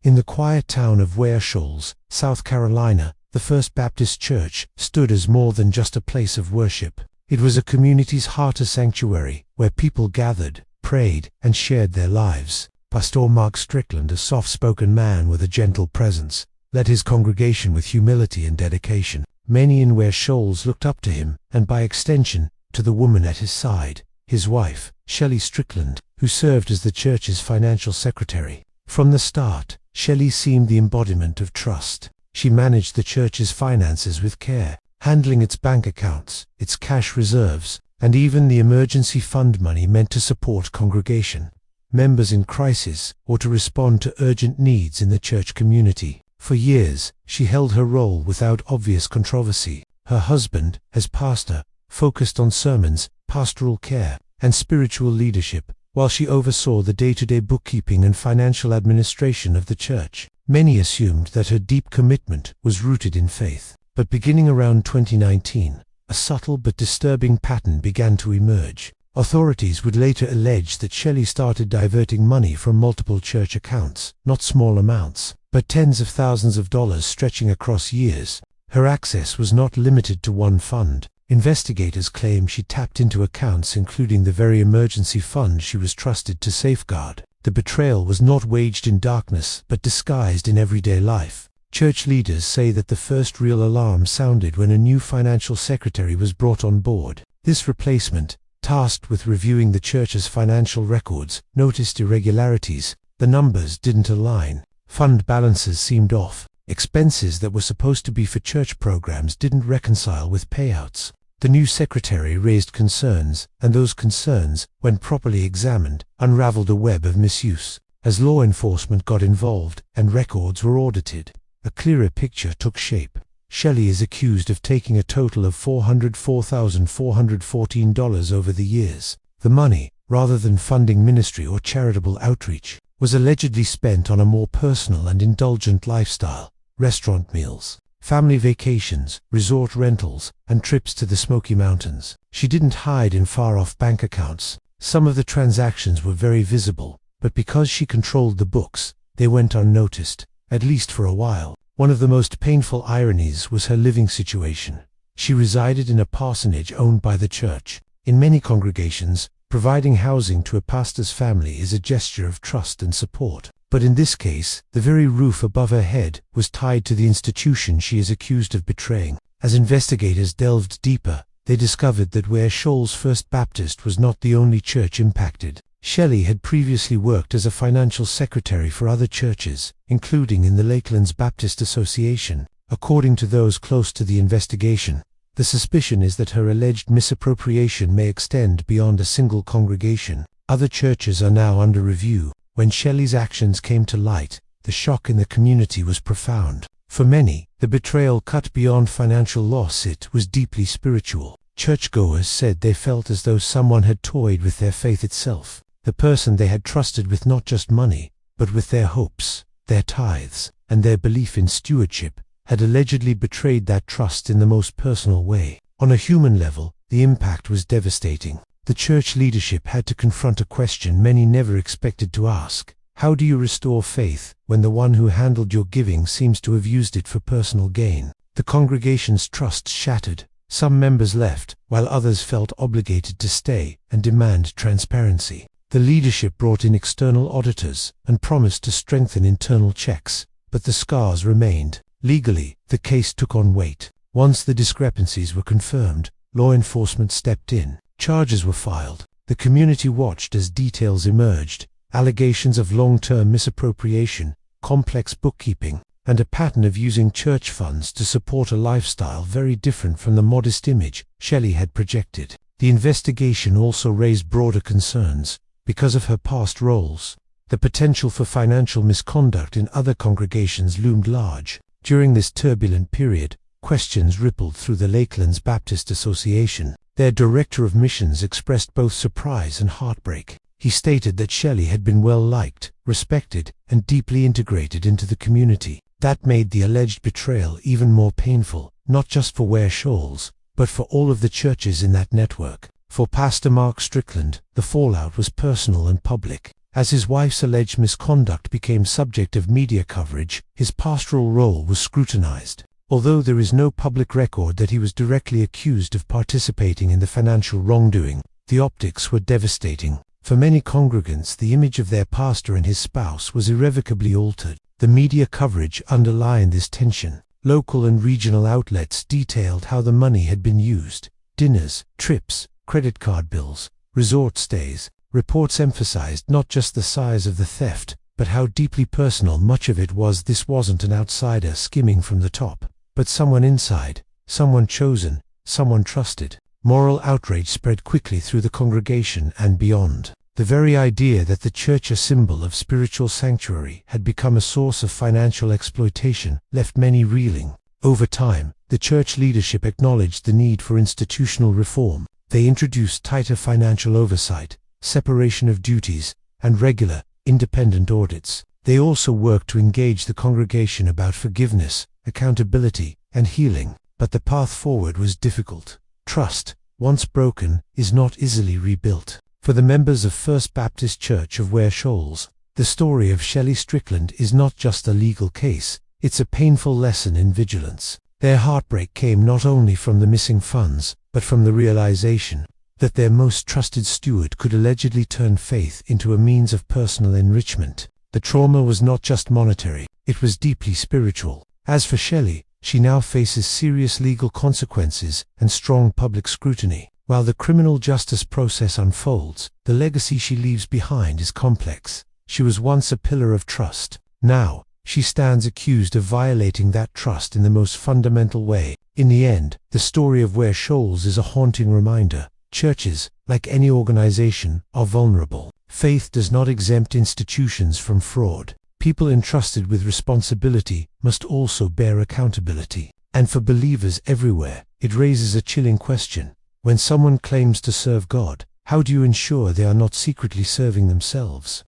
In the quiet town of Ware Shoals, South Carolina, the First Baptist Church stood as more than just a place of worship. It was a community's heart, a sanctuary, where people gathered, prayed, and shared their lives. Pastor Mark Strickland, a soft-spoken man with a gentle presence, led his congregation with humility and dedication. Many in Ware Shoals looked up to him, and by extension, to the woman at his side, his wife, Shelley Strickland, who served as the church's financial secretary. From the start, Shelley seemed the embodiment of trust. She managed the church's finances with care, handling its bank accounts, its cash reserves, and even the emergency fund money meant to support congregation members in crisis or to respond to urgent needs in the church community. For years, she held her role without obvious controversy. Her husband, as pastor, focused on sermons, pastoral care, and spiritual leadership, while she oversaw the day-to-day bookkeeping and financial administration of the church. Many assumed that her deep commitment was rooted in faith. But beginning around 2019, a subtle but disturbing pattern began to emerge. Authorities would later allege that Shelley started diverting money from multiple church accounts, not small amounts, but tens of thousands of dollars stretching across years. Her access was not limited to one fund. Investigators claim she tapped into accounts including the very emergency fund she was trusted to safeguard. The betrayal was not waged in darkness, but disguised in everyday life. Church leaders say that the first real alarm sounded when a new financial secretary was brought on board. This replacement, tasked with reviewing the church's financial records, noticed irregularities. The numbers didn't align. Fund balances seemed off. Expenses that were supposed to be for church programs didn't reconcile with payouts. The new secretary raised concerns, and those concerns, when properly examined, unraveled a web of misuse. As law enforcement got involved and records were audited, a clearer picture took shape. Shelley is accused of taking a total of $404,414 over the years. The money, rather than funding ministry or charitable outreach, was allegedly spent on a more personal and indulgent lifestyle: restaurant meals, family vacations, resort rentals, and trips to the Smoky Mountains. She didn't hide in far-off bank accounts. Some of the transactions were very visible, but because she controlled the books, they went unnoticed, at least for a while. One of the most painful ironies was her living situation. She resided in a parsonage owned by the church. In many congregations, providing housing to a pastor's family is a gesture of trust and support. But in this case, the very roof above her head was tied to the institution she is accused of betraying. As investigators delved deeper, they discovered that Ware Shoals First Baptist was not the only church impacted. Shelley had previously worked as a financial secretary for other churches, including in the Lakelands Baptist Association. According to those close to the investigation, the suspicion is that her alleged misappropriation may extend beyond a single congregation. Other churches are now under review. When Shelley's actions came to light, the shock in the community was profound. For many, the betrayal cut beyond financial loss. It was deeply spiritual. Churchgoers said they felt as though someone had toyed with their faith itself. The person they had trusted with not just money, but with their hopes, their tithes, and their belief in stewardship, had allegedly betrayed that trust in the most personal way. On a human level, the impact was devastating. The church leadership had to confront a question many never expected to ask. How do you restore faith when the one who handled your giving seems to have used it for personal gain? The congregation's trust shattered. Some members left, while others felt obligated to stay and demand transparency. The leadership brought in external auditors and promised to strengthen internal checks, but the scars remained. Legally, the case took on weight. Once the discrepancies were confirmed, law enforcement stepped in. Charges were filed. The community watched as details emerged: allegations of long-term misappropriation, complex bookkeeping, and a pattern of using church funds to support a lifestyle very different from the modest image Shelley had projected. The investigation also raised broader concerns. Because of her past roles, the potential for financial misconduct in other congregations loomed large. During this turbulent period, questions rippled through the Lakelands Baptist Association. Their director of missions expressed both surprise and heartbreak. He stated that Shelley had been well liked, respected, and deeply integrated into the community. That made the alleged betrayal even more painful, not just for Ware Shoals, but for all of the churches in that network. For Pastor Mark Strickland, the fallout was personal and public. As his wife's alleged misconduct became subject of media coverage, his pastoral role was scrutinized. Although there is no public record that he was directly accused of participating in the financial wrongdoing, the optics were devastating. For many congregants, the image of their pastor and his spouse was irrevocably altered. The media coverage underlined this tension. Local and regional outlets detailed how the money had been used: dinners, trips, credit card bills, resort stays. Reports emphasized not just the size of the theft, but how deeply personal much of it was. This wasn't an outsider skimming from the top, but someone inside, someone chosen, someone trusted. Moral outrage spread quickly through the congregation and beyond. The very idea that the church, a symbol of spiritual sanctuary, had become a source of financial exploitation left many reeling. Over time, the church leadership acknowledged the need for institutional reform. They introduced tighter financial oversight, separation of duties, and regular, independent audits. They also worked to engage the congregation about forgiveness, accountability, and healing. But the path forward was difficult. Trust, once broken, is not easily rebuilt. For the members of First Baptist Church of Ware Shoals, the story of Shelley Strickland is not just a legal case, it's a painful lesson in vigilance. Their heartbreak came not only from the missing funds, but from the realization that their most trusted steward could allegedly turn faith into a means of personal enrichment. The trauma was not just monetary, it was deeply spiritual. As for Shelley, she now faces serious legal consequences and strong public scrutiny. While the criminal justice process unfolds, the legacy she leaves behind is complex. She was once a pillar of trust. Now, she stands accused of violating that trust in the most fundamental way. In the end, the story of Ware Shoals is a haunting reminder. Churches, like any organization, are vulnerable. Faith does not exempt institutions from fraud. People entrusted with responsibility must also bear accountability. And for believers everywhere, it raises a chilling question. When someone claims to serve God, how do you ensure they are not secretly serving themselves?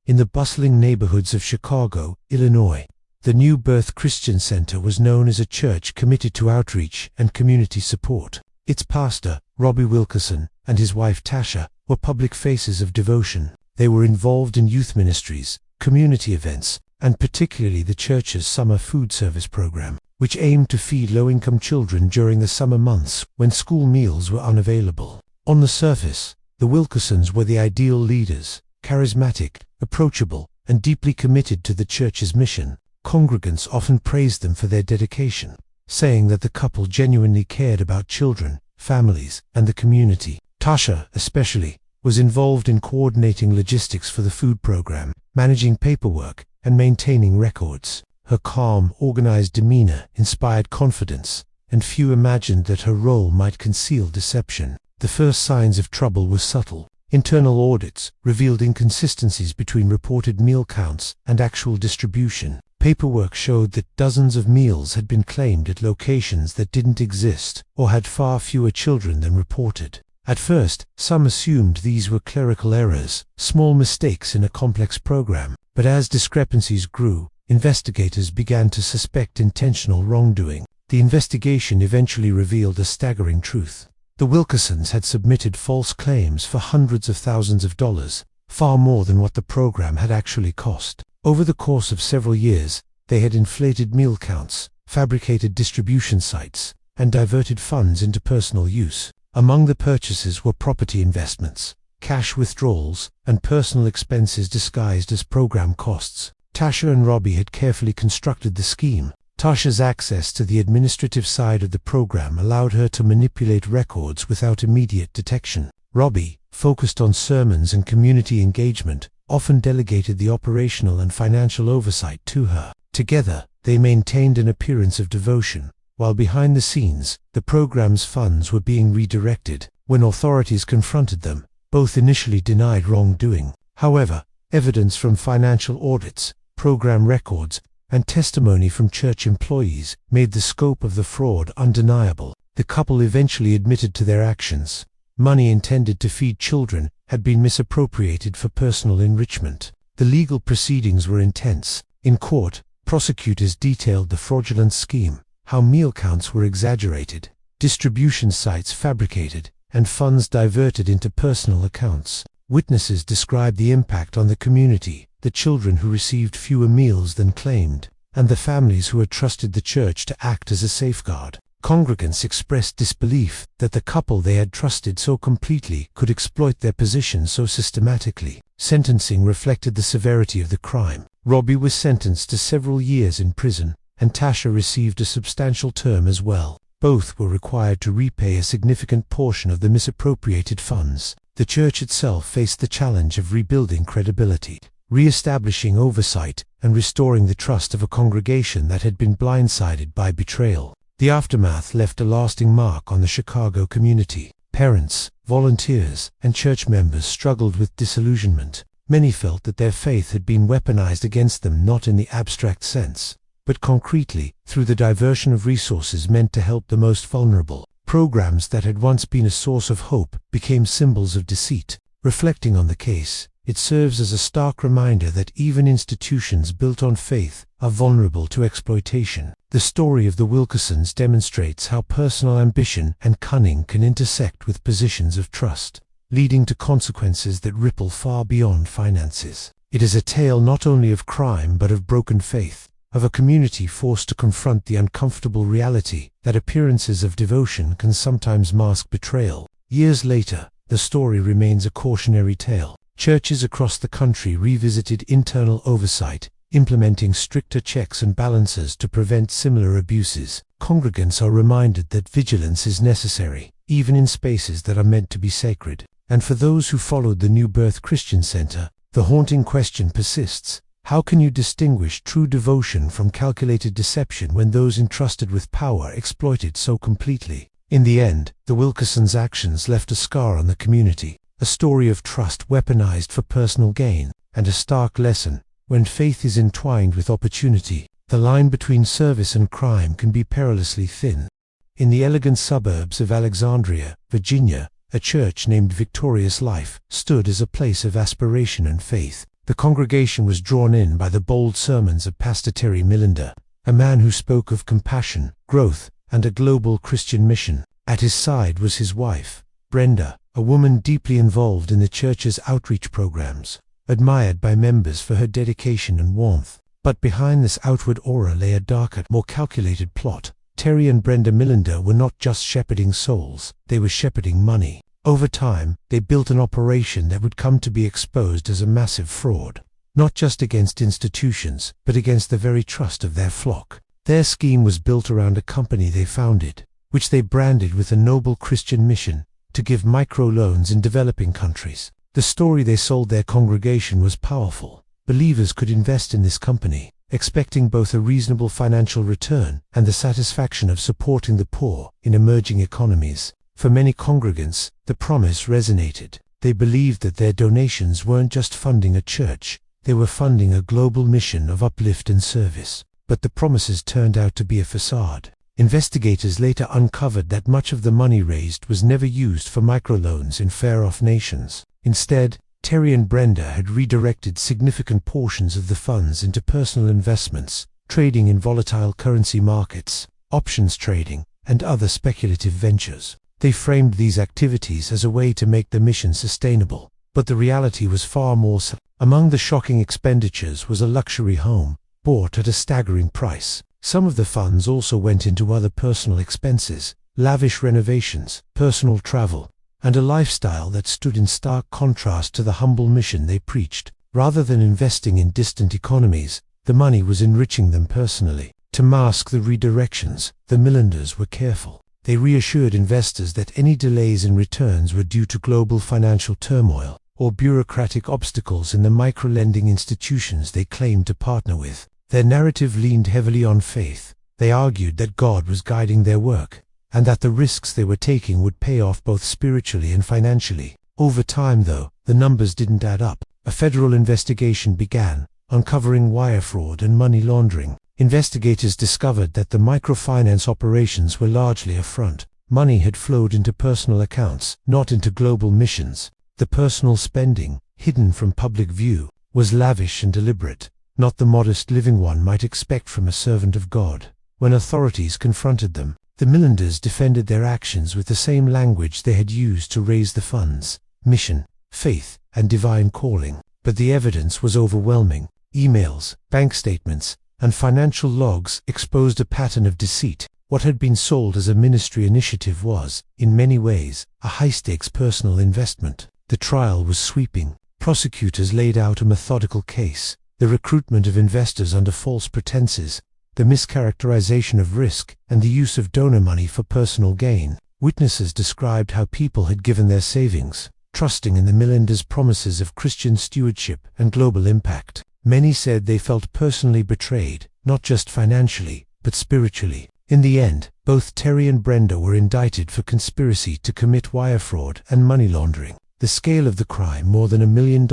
In the bustling neighborhoods of Chicago, Illinois, the New Birth Christian Center was known as a church committed to outreach and community support. Its pastor, Robbie Wilkerson, and his wife Tasha were public faces of devotion. They were involved in youth ministries, community events, and particularly the church's summer food service program, which aimed to feed low-income children during the summer months when school meals were unavailable. On the surface, the Wilkersons were the ideal leaders, charismatic, approachable, and deeply committed to the church's mission. Congregants often praised them for their dedication, saying that the couple genuinely cared about children, families, and the community. Tasha, especially, was involved in coordinating logistics for the food program, managing paperwork, and maintaining records. Her calm, organized demeanor inspired confidence, and few imagined that her role might conceal deception. The first signs of trouble were subtle. Internal audits revealed inconsistencies between reported meal counts and actual distribution. Paperwork showed that dozens of meals had been claimed at locations that didn't exist or had far fewer children than reported. At first, some assumed these were clerical errors, small mistakes in a complex program. But as discrepancies grew, investigators began to suspect intentional wrongdoing. The investigation eventually revealed a staggering truth. The Wilkersons had submitted false claims for hundreds of thousands of dollars, far more than what the program had actually cost. Over the course of several years, they had inflated meal counts, fabricated distribution sites, and diverted funds into personal use. Among the purchases were property investments, cash withdrawals, and personal expenses disguised as program costs. Tasha and Robbie had carefully constructed the scheme. Tasha's access to the administrative side of the program allowed her to manipulate records without immediate detection. Robbie, focused on sermons and community engagement, often delegated the operational and financial oversight to her. Together, they maintained an appearance of devotion, while behind the scenes, the program's funds were being redirected. When authorities confronted them, both initially denied wrongdoing. However, evidence from financial audits, program records, and testimony from church employees made the scope of the fraud undeniable. The couple eventually admitted to their actions. Money intended to feed children had been misappropriated for personal enrichment. The legal proceedings were intense. In court, prosecutors detailed the fraudulent scheme, how meal counts were exaggerated, distribution sites fabricated, and funds diverted into personal accounts. Witnesses described the impact on the community, the children who received fewer meals than claimed, and the families who had trusted the church to act as a safeguard. Congregants expressed disbelief that the couple they had trusted so completely could exploit their position so systematically. Sentencing reflected the severity of the crime. Robbie was sentenced to several years in prison, and Tasha received a substantial term as well. Both were required to repay a significant portion of the misappropriated funds. The church itself faced the challenge of rebuilding credibility, re-establishing oversight, and restoring the trust of a congregation that had been blindsided by betrayal. The aftermath left a lasting mark on the Chicago community. Parents, volunteers, and church members struggled with disillusionment. Many felt that their faith had been weaponized against them, not in the abstract sense, but concretely, through the diversion of resources meant to help the most vulnerable. Programs that had once been a source of hope became symbols of deceit. Reflecting on the case, it serves as a stark reminder that even institutions built on faith are vulnerable to exploitation. The story of the Wilkersons demonstrates how personal ambition and cunning can intersect with positions of trust, leading to consequences that ripple far beyond finances. It is a tale not only of crime but of broken faith, of a community forced to confront the uncomfortable reality that appearances of devotion can sometimes mask betrayal. Years later, the story remains a cautionary tale. Churches across the country revisited internal oversight, implementing stricter checks and balances to prevent similar abuses. Congregants are reminded that vigilance is necessary, even in spaces that are meant to be sacred. And for those who followed the New Birth Christian Center, the haunting question persists: how can you distinguish true devotion from calculated deception when those entrusted with power exploit it so completely? In the end, the Wilkersons' actions left a scar on the community, a story of trust weaponized for personal gain, and a stark lesson: when faith is entwined with opportunity, the line between service and crime can be perilously thin. In the elegant suburbs of Alexandria, Virginia, a church named Victorious Life stood as a place of aspiration and faith. The congregation was drawn in by the bold sermons of Pastor Terry Millender, a man who spoke of compassion, growth, and a global Christian mission. At his side was his wife, Brenda, a woman deeply involved in the church's outreach programs, admired by members for her dedication and warmth. But behind this outward aura lay a darker, more calculated plot. Terry and Brenda Millender were not just shepherding souls, they were shepherding money. Over time, they built an operation that would come to be exposed as a massive fraud, not just against institutions, but against the very trust of their flock. Their scheme was built around a company they founded, which they branded with a noble Christian mission: to give microloans in developing countries. The story they sold their congregation was powerful. Believers could invest in this company, expecting both a reasonable financial return and the satisfaction of supporting the poor in emerging economies. For many congregants, the promise resonated. They believed that their donations weren't just funding a church, they were funding a global mission of uplift and service. But the promises turned out to be a facade. Investigators later uncovered that much of the money raised was never used for microloans in far-off nations. Instead, Terry and Brenda had redirected significant portions of the funds into personal investments, trading in volatile currency markets, options trading, and other speculative ventures. They framed these activities as a way to make the mission sustainable, but the reality was far more subtle. Among the shocking expenditures was a luxury home, bought at a staggering price. Some of the funds also went into other personal expenses, lavish renovations, personal travel, and a lifestyle that stood in stark contrast to the humble mission they preached. Rather than investing in distant economies, the money was enriching them personally. To mask the redirections, the Millenders were careful. They reassured investors that any delays in returns were due to global financial turmoil or bureaucratic obstacles in the microlending institutions they claimed to partner with. Their narrative leaned heavily on faith. They argued that God was guiding their work, and that the risks they were taking would pay off both spiritually and financially. Over time, though, the numbers didn't add up. A federal investigation began, uncovering wire fraud and money laundering. Investigators discovered that the microfinance operations were largely a front. Money had flowed into personal accounts, not into global missions. The personal spending, hidden from public view, was lavish and deliberate, not the modest living one might expect from a servant of God. When authorities confronted them, the Millenders defended their actions with the same language they had used to raise the funds: mission, faith, and divine calling. But the evidence was overwhelming. Emails, bank statements, and financial logs exposed a pattern of deceit. What had been sold as a ministry initiative was, in many ways, a high-stakes personal investment. The trial was sweeping. Prosecutors laid out a methodical case: the recruitment of investors under false pretenses, the mischaracterization of risk, and the use of donor money for personal gain. Witnesses described how people had given their savings, trusting in the Melendez' promises of Christian stewardship and global impact. Many said they felt personally betrayed, not just financially, but spiritually. In the end, both Terry and Brenda were indicted for conspiracy to commit wire fraud and money laundering. The scale of the crime, more than $1 million,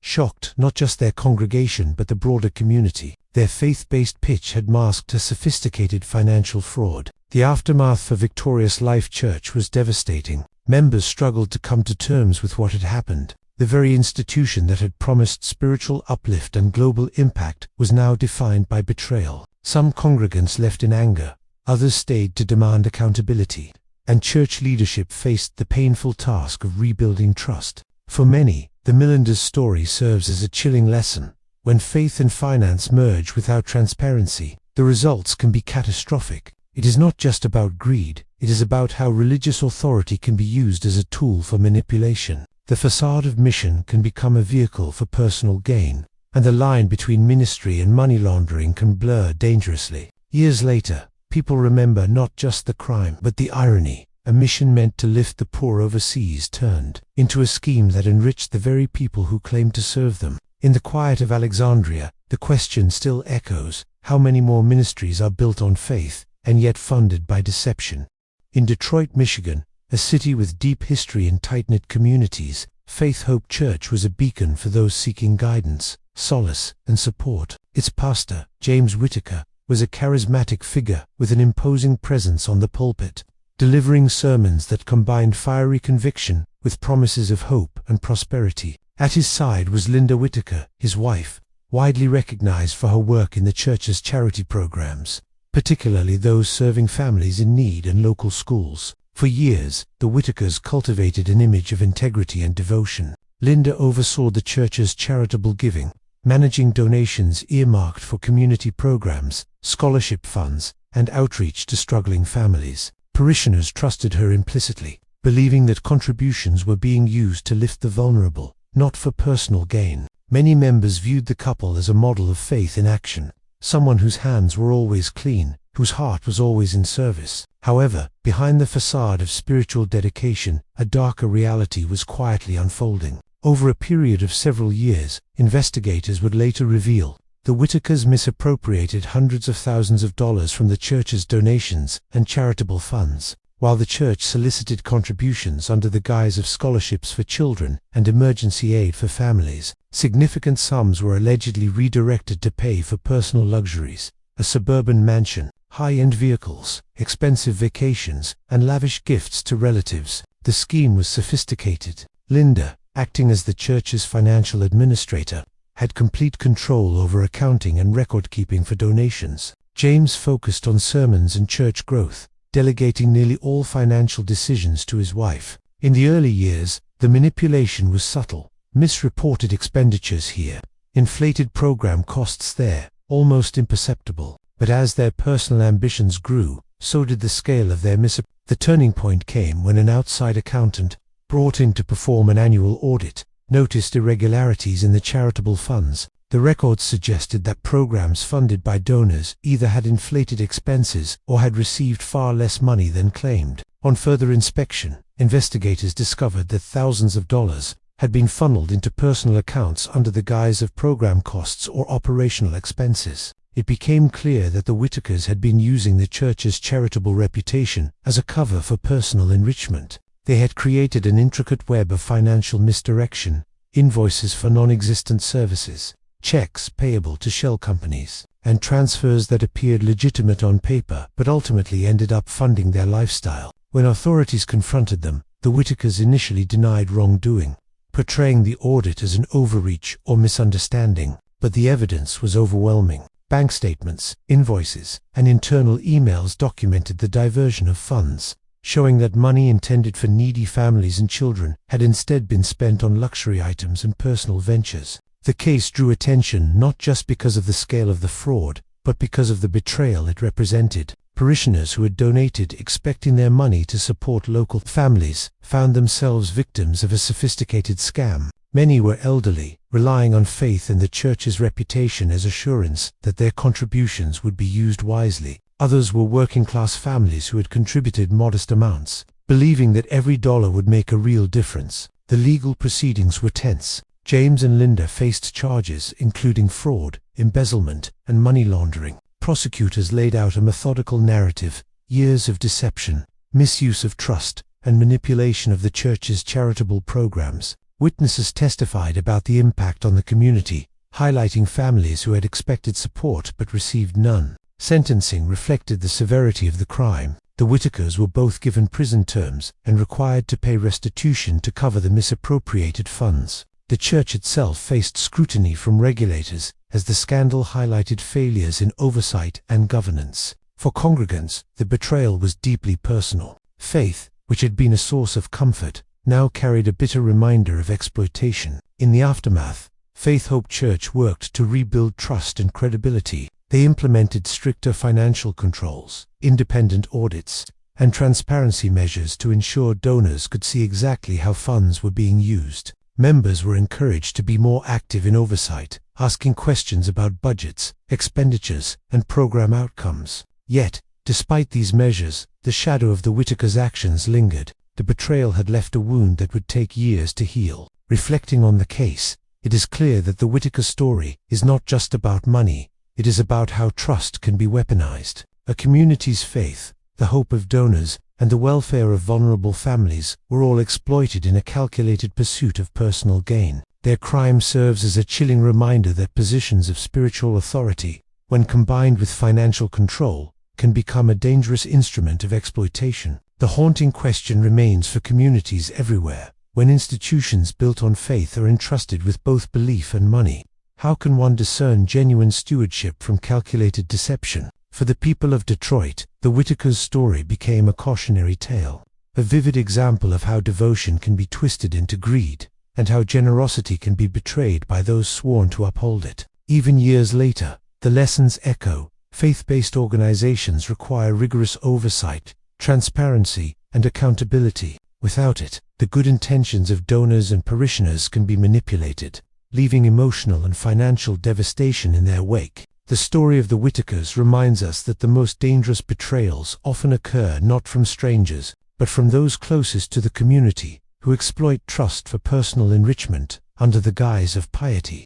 shocked not just their congregation but the broader community. Their faith-based pitch had masked a sophisticated financial fraud. The aftermath for Victorious Life Church was devastating. Members struggled to come to terms with what had happened. The very institution that had promised spiritual uplift and global impact was now defined by betrayal. Some congregants left in anger, others stayed to demand accountability, and church leadership faced the painful task of rebuilding trust. For many, the Melendez story serves as a chilling lesson. When faith and finance merge without transparency, the results can be catastrophic. It is not just about greed, it is about how religious authority can be used as a tool for manipulation. The facade of mission can become a vehicle for personal gain, and the line between ministry and money laundering can blur dangerously. Years later, people remember not just the crime but the irony. A mission meant to lift the poor overseas turned into a scheme that enriched the very people who claimed to serve them. In the quiet of Alexandria, the question still echoes: how many more ministries are built on faith and yet funded by deception? In Detroit, Michigan, a city with deep history and tight-knit communities, Faith Hope Church was a beacon for those seeking guidance, solace, and support. Its pastor, James Whitaker, was a charismatic figure with an imposing presence on the pulpit, delivering sermons that combined fiery conviction with promises of hope and prosperity. At his side was Linda Whitaker, his wife, widely recognized for her work in the church's charity programs, particularly those serving families in need and local schools. For years, the Whitakers cultivated an image of integrity and devotion. Linda oversaw the church's charitable giving, managing donations earmarked for community programs, scholarship funds, and outreach to struggling families. Parishioners trusted her implicitly, believing that contributions were being used to lift the vulnerable, not for personal gain. Many members viewed the couple as a model of faith in action, someone whose hands were always clean, whose heart was always in service. However, behind the facade of spiritual dedication, a darker reality was quietly unfolding. Over a period of several years, investigators would later reveal the Whitakers misappropriated hundreds of thousands of dollars from the church's donations and charitable funds. While the church solicited contributions under the guise of scholarships for children and emergency aid for families, significant sums were allegedly redirected to pay for personal luxuries: a suburban mansion, high-end vehicles, expensive vacations, and lavish gifts to relatives. The scheme was sophisticated. Linda, acting as the church's financial administrator, had complete control over accounting and record-keeping for donations. James focused on sermons and church growth, delegating nearly all financial decisions to his wife. In the early years, the manipulation was subtle: misreported expenditures here, inflated program costs there, almost imperceptible. But as their personal ambitions grew, so did the scale of their The turning point came when an outside accountant, brought in to perform an annual audit, noticed irregularities in the charitable funds. The records suggested that programs funded by donors either had inflated expenses or had received far less money than claimed. On further inspection, investigators discovered that thousands of dollars had been funneled into personal accounts under the guise of program costs or operational expenses. It became clear that the Whitakers had been using the church's charitable reputation as a cover for personal enrichment. They had created an intricate web of financial misdirection: invoices for non-existent services, checks payable to shell companies, and transfers that appeared legitimate on paper but ultimately ended up funding their lifestyle. When authorities confronted them, the Whitakers initially denied wrongdoing, portraying the audit as an overreach or misunderstanding, but the evidence was overwhelming. Bank statements, invoices, and internal emails documented the diversion of funds, showing that money intended for needy families and children had instead been spent on luxury items and personal ventures. The case drew attention not just because of the scale of the fraud, but because of the betrayal it represented. Parishioners who had donated expecting their money to support local families found themselves victims of a sophisticated scam. Many were elderly, relying on faith and the church's reputation as assurance that their contributions would be used wisely. Others were working-class families who had contributed modest amounts, believing that every dollar would make a real difference. The legal proceedings were tense. James and Linda faced charges including fraud, embezzlement, and money laundering. Prosecutors laid out a methodical narrative, years of deception, misuse of trust, and manipulation of the church's charitable programs. Witnesses testified about the impact on the community, highlighting families who had expected support but received none. Sentencing reflected the severity of the crime. The Whitakers were both given prison terms and required to pay restitution to cover the misappropriated funds. The church itself faced scrutiny from regulators as the scandal highlighted failures in oversight and governance. For congregants, the betrayal was deeply personal. Faith, which had been a source of comfort, now carried a bitter reminder of exploitation. In the aftermath, Faith Hope Church worked to rebuild trust and credibility. They implemented stricter financial controls, independent audits, and transparency measures to ensure donors could see exactly how funds were being used. Members were encouraged to be more active in oversight, asking questions about budgets, expenditures, and program outcomes. Yet, despite these measures, the shadow of the Whitakers' actions lingered. The betrayal had left a wound that would take years to heal. Reflecting on the case, it is clear that the Whitaker story is not just about money, it is about how trust can be weaponized. A community's faith, the hope of donors, and the welfare of vulnerable families were all exploited in a calculated pursuit of personal gain. Their crime serves as a chilling reminder that positions of spiritual authority, when combined with financial control, can become a dangerous instrument of exploitation. The haunting question remains for communities everywhere. When institutions built on faith are entrusted with both belief and money, how can one discern genuine stewardship from calculated deception? For the people of Detroit, the Whitakers' story became a cautionary tale, a vivid example of how devotion can be twisted into greed, and how generosity can be betrayed by those sworn to uphold it. Even years later, the lessons echo. Faith-based organizations require rigorous oversight, transparency, and accountability. Without it, the good intentions of donors and parishioners can be manipulated, leaving emotional and financial devastation in their wake. The story of the Whitakers reminds us that the most dangerous betrayals often occur not from strangers, but from those closest to the community, who exploit trust for personal enrichment under the guise of piety.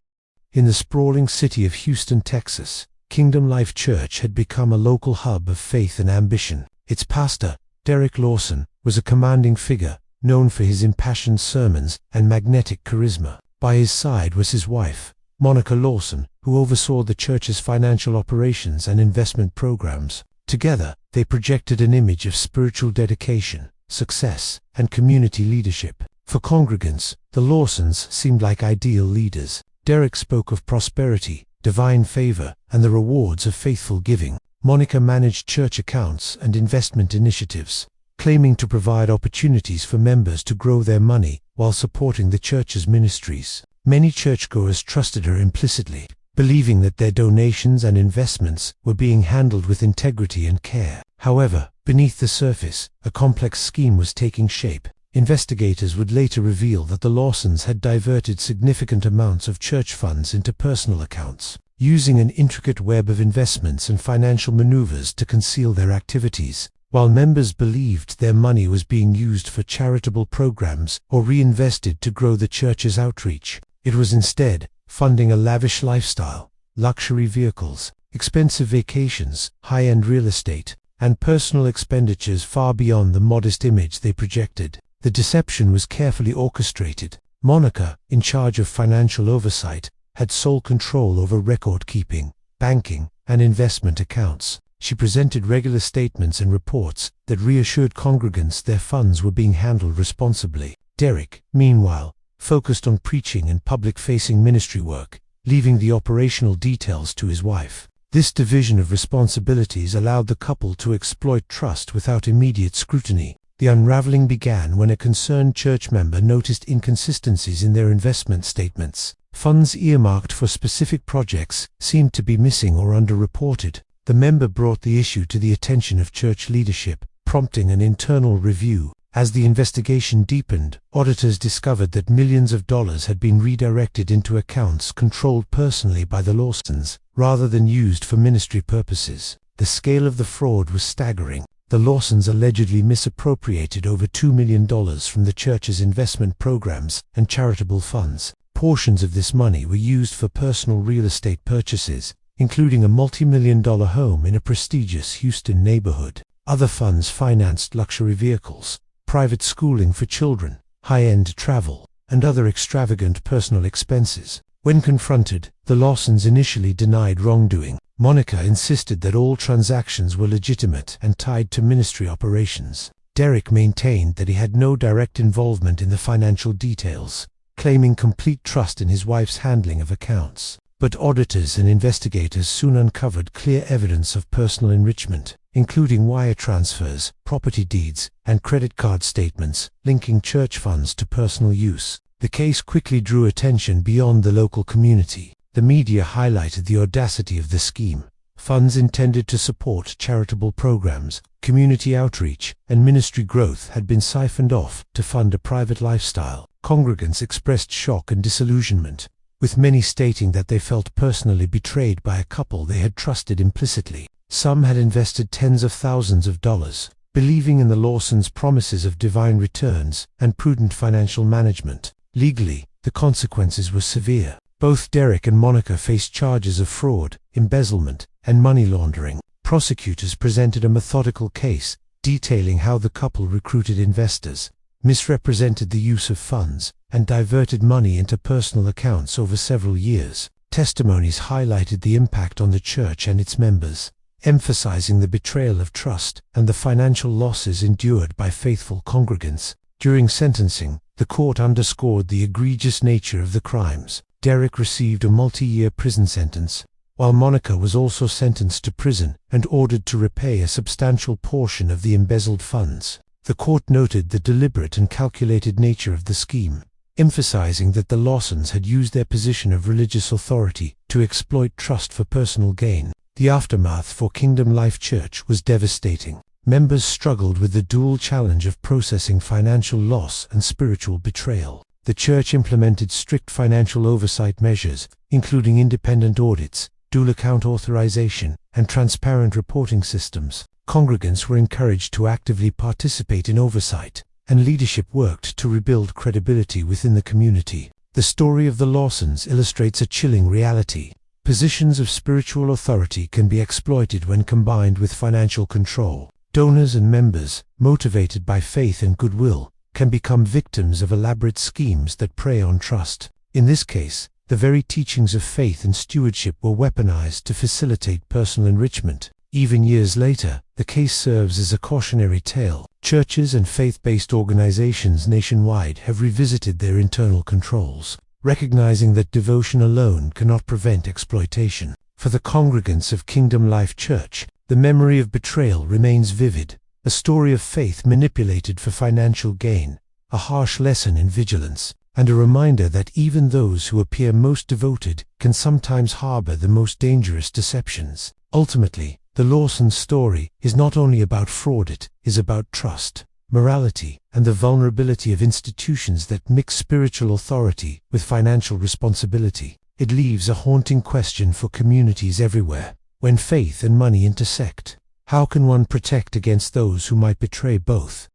In the sprawling city of Houston, Texas, Kingdom Life Church had become a local hub of faith and ambition. Its pastor, Derek Lawson, was a commanding figure, known for his impassioned sermons and magnetic charisma. By his side was his wife, Monica Lawson, who oversaw the church's financial operations and investment programs. Together, they projected an image of spiritual dedication, success, and community leadership. For congregants, the Lawsons seemed like ideal leaders. Derek spoke of prosperity, divine favor, and the rewards of faithful giving. Monica managed church accounts and investment initiatives, claiming to provide opportunities for members to grow their money while supporting the church's ministries. Many churchgoers trusted her implicitly, believing that their donations and investments were being handled with integrity and care. However, beneath the surface, a complex scheme was taking shape. Investigators would later reveal that the Lawsons had diverted significant amounts of church funds into personal accounts, using an intricate web of investments and financial maneuvers to conceal their activities. While members believed their money was being used for charitable programs or reinvested to grow the church's outreach, it was instead funding a lavish lifestyle, luxury vehicles, expensive vacations, high-end real estate, and personal expenditures far beyond the modest image they projected. The deception was carefully orchestrated. Monica, in charge of financial oversight, had sole control over record-keeping, banking, and investment accounts. She presented regular statements and reports that reassured congregants their funds were being handled responsibly. Derek, meanwhile, focused on preaching and public-facing ministry work, leaving the operational details to his wife. This division of responsibilities allowed the couple to exploit trust without immediate scrutiny. The unraveling began when a concerned church member noticed inconsistencies in their investment statements. Funds earmarked for specific projects seemed to be missing or underreported. The member brought the issue to the attention of church leadership, prompting an internal review. As the investigation deepened, auditors discovered that millions of dollars had been redirected into accounts controlled personally by the Lawsons, rather than used for ministry purposes. The scale of the fraud was staggering. The Lawsons allegedly misappropriated over $2 million from the church's investment programs and charitable funds. Portions of this money were used for personal real estate purchases, including a multi-million-dollar home in a prestigious Houston neighborhood. Other funds financed luxury vehicles, private schooling for children, high-end travel, and other extravagant personal expenses. When confronted, the Lawsons initially denied wrongdoing. Monica insisted that all transactions were legitimate and tied to ministry operations. Derek maintained that he had no direct involvement in the financial details, claiming complete trust in his wife's handling of accounts. But auditors and investigators soon uncovered clear evidence of personal enrichment, including wire transfers, property deeds, and credit card statements linking church funds to personal use. The case quickly drew attention beyond the local community. The media highlighted the audacity of the scheme. Funds intended to support charitable programs, community outreach, and ministry growth had been siphoned off to fund a private lifestyle. Congregants expressed shock and disillusionment, with many stating that they felt personally betrayed by a couple they had trusted implicitly. Some had invested tens of thousands of dollars, believing in the Lawsons' promises of divine returns and prudent financial management. Legally, the consequences were severe. Both Derek and Monica faced charges of fraud, embezzlement, and money laundering. Prosecutors presented a methodical case, detailing how the couple recruited investors, misrepresented the use of funds, and diverted money into personal accounts over several years. Testimonies highlighted the impact on the church and its members, emphasizing the betrayal of trust and the financial losses endured by faithful congregants. During sentencing, the court underscored the egregious nature of the crimes. Derek received a multi-year prison sentence, while Monica was also sentenced to prison and ordered to repay a substantial portion of the embezzled funds. The court noted the deliberate and calculated nature of the scheme, emphasizing that the Lawsons had used their position of religious authority to exploit trust for personal gain. The aftermath for Kingdom Life Church was devastating. Members struggled with the dual challenge of processing financial loss and spiritual betrayal. The church implemented strict financial oversight measures, including independent audits, dual account authorization, and transparent reporting systems. Congregants were encouraged to actively participate in oversight, and leadership worked to rebuild credibility within the community. The story of the Lawsons illustrates a chilling reality. Positions of spiritual authority can be exploited when combined with financial control. Donors and members, motivated by faith and goodwill, can become victims of elaborate schemes that prey on trust. In this case, the very teachings of faith and stewardship were weaponized to facilitate personal enrichment. Even years later, the case serves as a cautionary tale. Churches and faith-based organizations nationwide have revisited their internal controls, recognizing that devotion alone cannot prevent exploitation. For the congregants of Kingdom Life Church, the memory of betrayal remains vivid, a story of faith manipulated for financial gain, a harsh lesson in vigilance, and a reminder that even those who appear most devoted can sometimes harbor the most dangerous deceptions. Ultimately, the Lawson story is not only about fraud, it is about trust, morality, and the vulnerability of institutions that mix spiritual authority with financial responsibility. It leaves a haunting question for communities everywhere. When faith and money intersect, how can one protect against those who might betray both?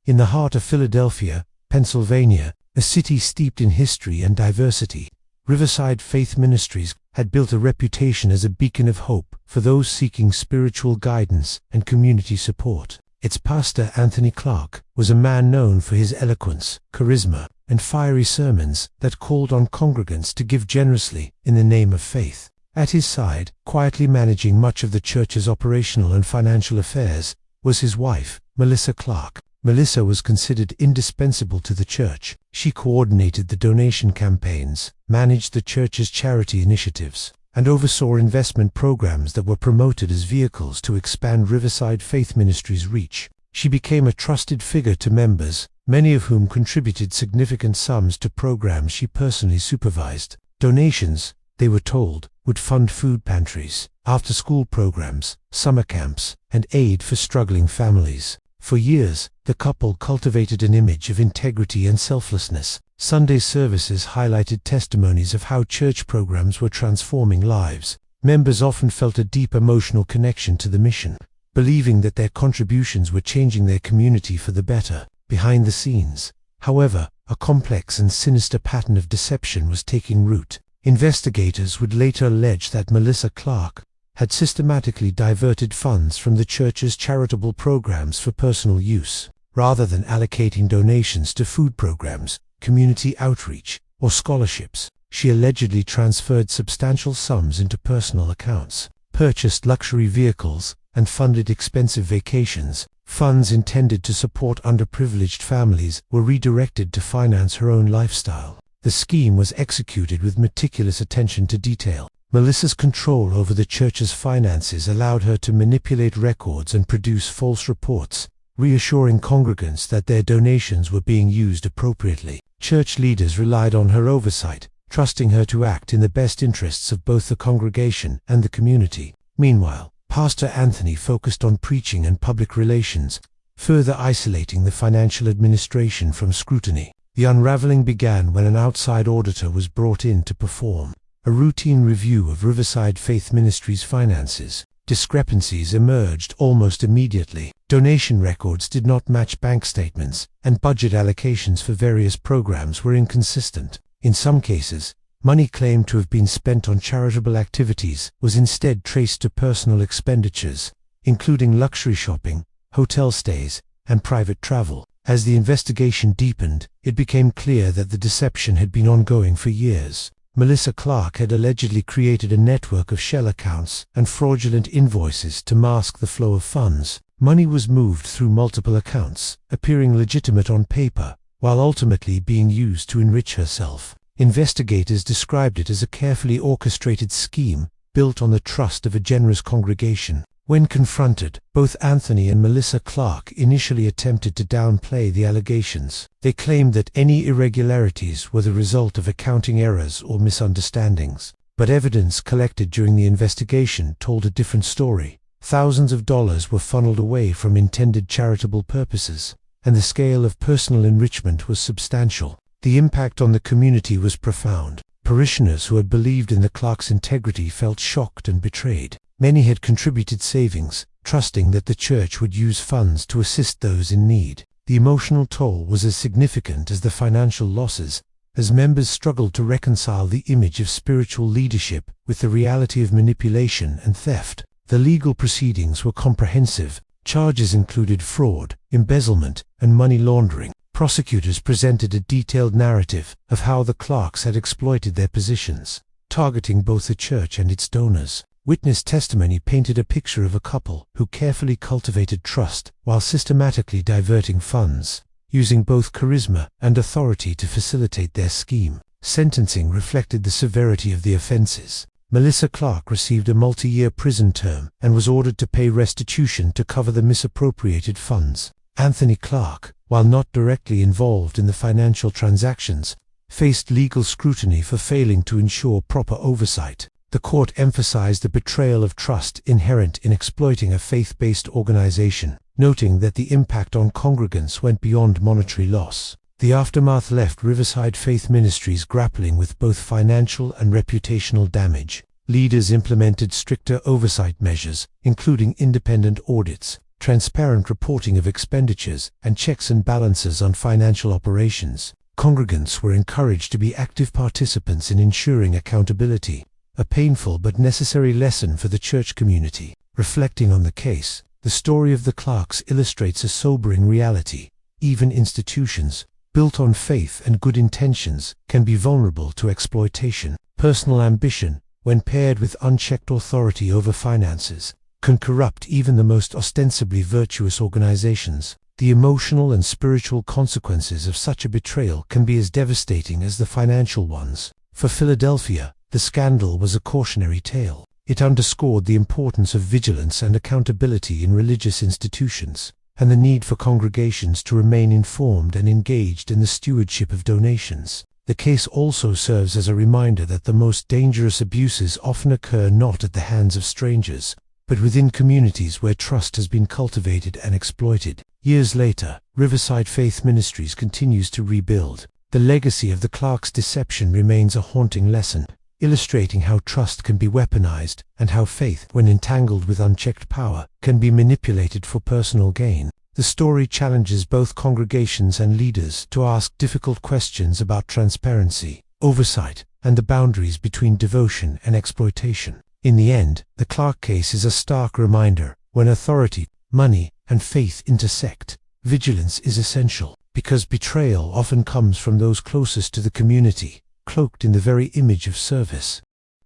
In the heart of Philadelphia, Pennsylvania, a city steeped in history and diversity, Riverside Faith Ministries had built a reputation as a beacon of hope for those seeking spiritual guidance and community support. Its pastor, Anthony Clark, was a man known for his eloquence, charisma, and fiery sermons that called on congregants to give generously in the name of faith. At his side, quietly managing much of the church's operational and financial affairs, was his wife, Melissa Clark. Melissa was considered indispensable to the church. She coordinated the donation campaigns, managed the church's charity initiatives, and oversaw investment programs that were promoted as vehicles to expand Riverside Faith Ministries' reach. She became a trusted figure to members, many of whom contributed significant sums to programs she personally supervised. Donations, they were told, would fund food pantries, after-school programs, summer camps, and aid for struggling families. For years, the couple cultivated an image of integrity and selflessness. Sunday services highlighted testimonies of how church programs were transforming lives. Members often felt a deep emotional connection to the mission, believing that their contributions were changing their community for the better. Behind the scenes, however, a complex and sinister pattern of deception was taking root. Investigators would later allege that Melissa Clark had systematically diverted funds from the church's charitable programs for personal use. Rather than allocating donations to food programs, community outreach, or scholarships, she allegedly transferred substantial sums into personal accounts, purchased luxury vehicles, and funded expensive vacations. Funds intended to support underprivileged families were redirected to finance her own lifestyle. The scheme was executed with meticulous attention to detail. Melissa's control over the church's finances allowed her to manipulate records and produce false reports, reassuring congregants that their donations were being used appropriately. Church leaders relied on her oversight, trusting her to act in the best interests of both the congregation and the community. Meanwhile, Pastor Anthony focused on preaching and public relations, further isolating the financial administration from scrutiny. The unraveling began when an outside auditor was brought in to perform a routine review of Riverside Faith Ministries' finances. Discrepancies emerged almost immediately. Donation records did not match bank statements, and budget allocations for various programs were inconsistent. In some cases, money claimed to have been spent on charitable activities was instead traced to personal expenditures, including luxury shopping, hotel stays, and private travel. As the investigation deepened, it became clear that the deception had been ongoing for years. Melissa Clark had allegedly created a network of shell accounts and fraudulent invoices to mask the flow of funds. Money was moved through multiple accounts, appearing legitimate on paper, while ultimately being used to enrich herself. Investigators described it as a carefully orchestrated scheme, built on the trust of a generous congregation. When confronted, both Anthony and Melissa Clark initially attempted to downplay the allegations. They claimed that any irregularities were the result of accounting errors or misunderstandings. But evidence collected during the investigation told a different story. Thousands of dollars were funneled away from intended charitable purposes, and the scale of personal enrichment was substantial. The impact on the community was profound. Parishioners who had believed in the Clarks' integrity felt shocked and betrayed. Many had contributed savings, trusting that the church would use funds to assist those in need. The emotional toll was as significant as the financial losses, as members struggled to reconcile the image of spiritual leadership with the reality of manipulation and theft. The legal proceedings were comprehensive. Charges included fraud, embezzlement, and money laundering. Prosecutors presented a detailed narrative of how the Clarks had exploited their positions, targeting both the church and its donors. Witness testimony painted a picture of a couple who carefully cultivated trust while systematically diverting funds, using both charisma and authority to facilitate their scheme. Sentencing reflected the severity of the offenses. Melissa Clark received a multi-year prison term and was ordered to pay restitution to cover the misappropriated funds. Anthony Clark, while not directly involved in the financial transactions, faced legal scrutiny for failing to ensure proper oversight. The court emphasized the betrayal of trust inherent in exploiting a faith-based organization, noting that the impact on congregants went beyond monetary loss. The aftermath left Riverside Faith Ministries grappling with both financial and reputational damage. Leaders implemented stricter oversight measures, including independent audits, transparent reporting of expenditures, and checks and balances on financial operations. Congregants were encouraged to be active participants in ensuring accountability, a painful but necessary lesson for the church community. Reflecting on the case, the story of the Clarks illustrates a sobering reality. Even institutions, built on faith and good intentions, can be vulnerable to exploitation. Personal ambition, when paired with unchecked authority over finances, can corrupt even the most ostensibly virtuous organizations. The emotional and spiritual consequences of such a betrayal can be as devastating as the financial ones. For Philadelphia, the scandal was a cautionary tale. It underscored the importance of vigilance and accountability in religious institutions. and the need for congregations to remain informed and engaged in the stewardship of donations. The case also serves as a reminder that the most dangerous abuses often occur not at the hands of strangers, but within communities where trust has been cultivated and exploited. Years later, Riverside Faith Ministries continues to rebuild. The legacy of the Clarks' deception remains a haunting lesson, illustrating how trust can be weaponized and how faith, when entangled with unchecked power, can be manipulated for personal gain. The story challenges both congregations and leaders to ask difficult questions about transparency, oversight, and the boundaries between devotion and exploitation. In the end, the Clark case is a stark reminder: when authority, money, and faith intersect, vigilance is essential, because betrayal often comes from those closest to the community, cloaked in the very image of service.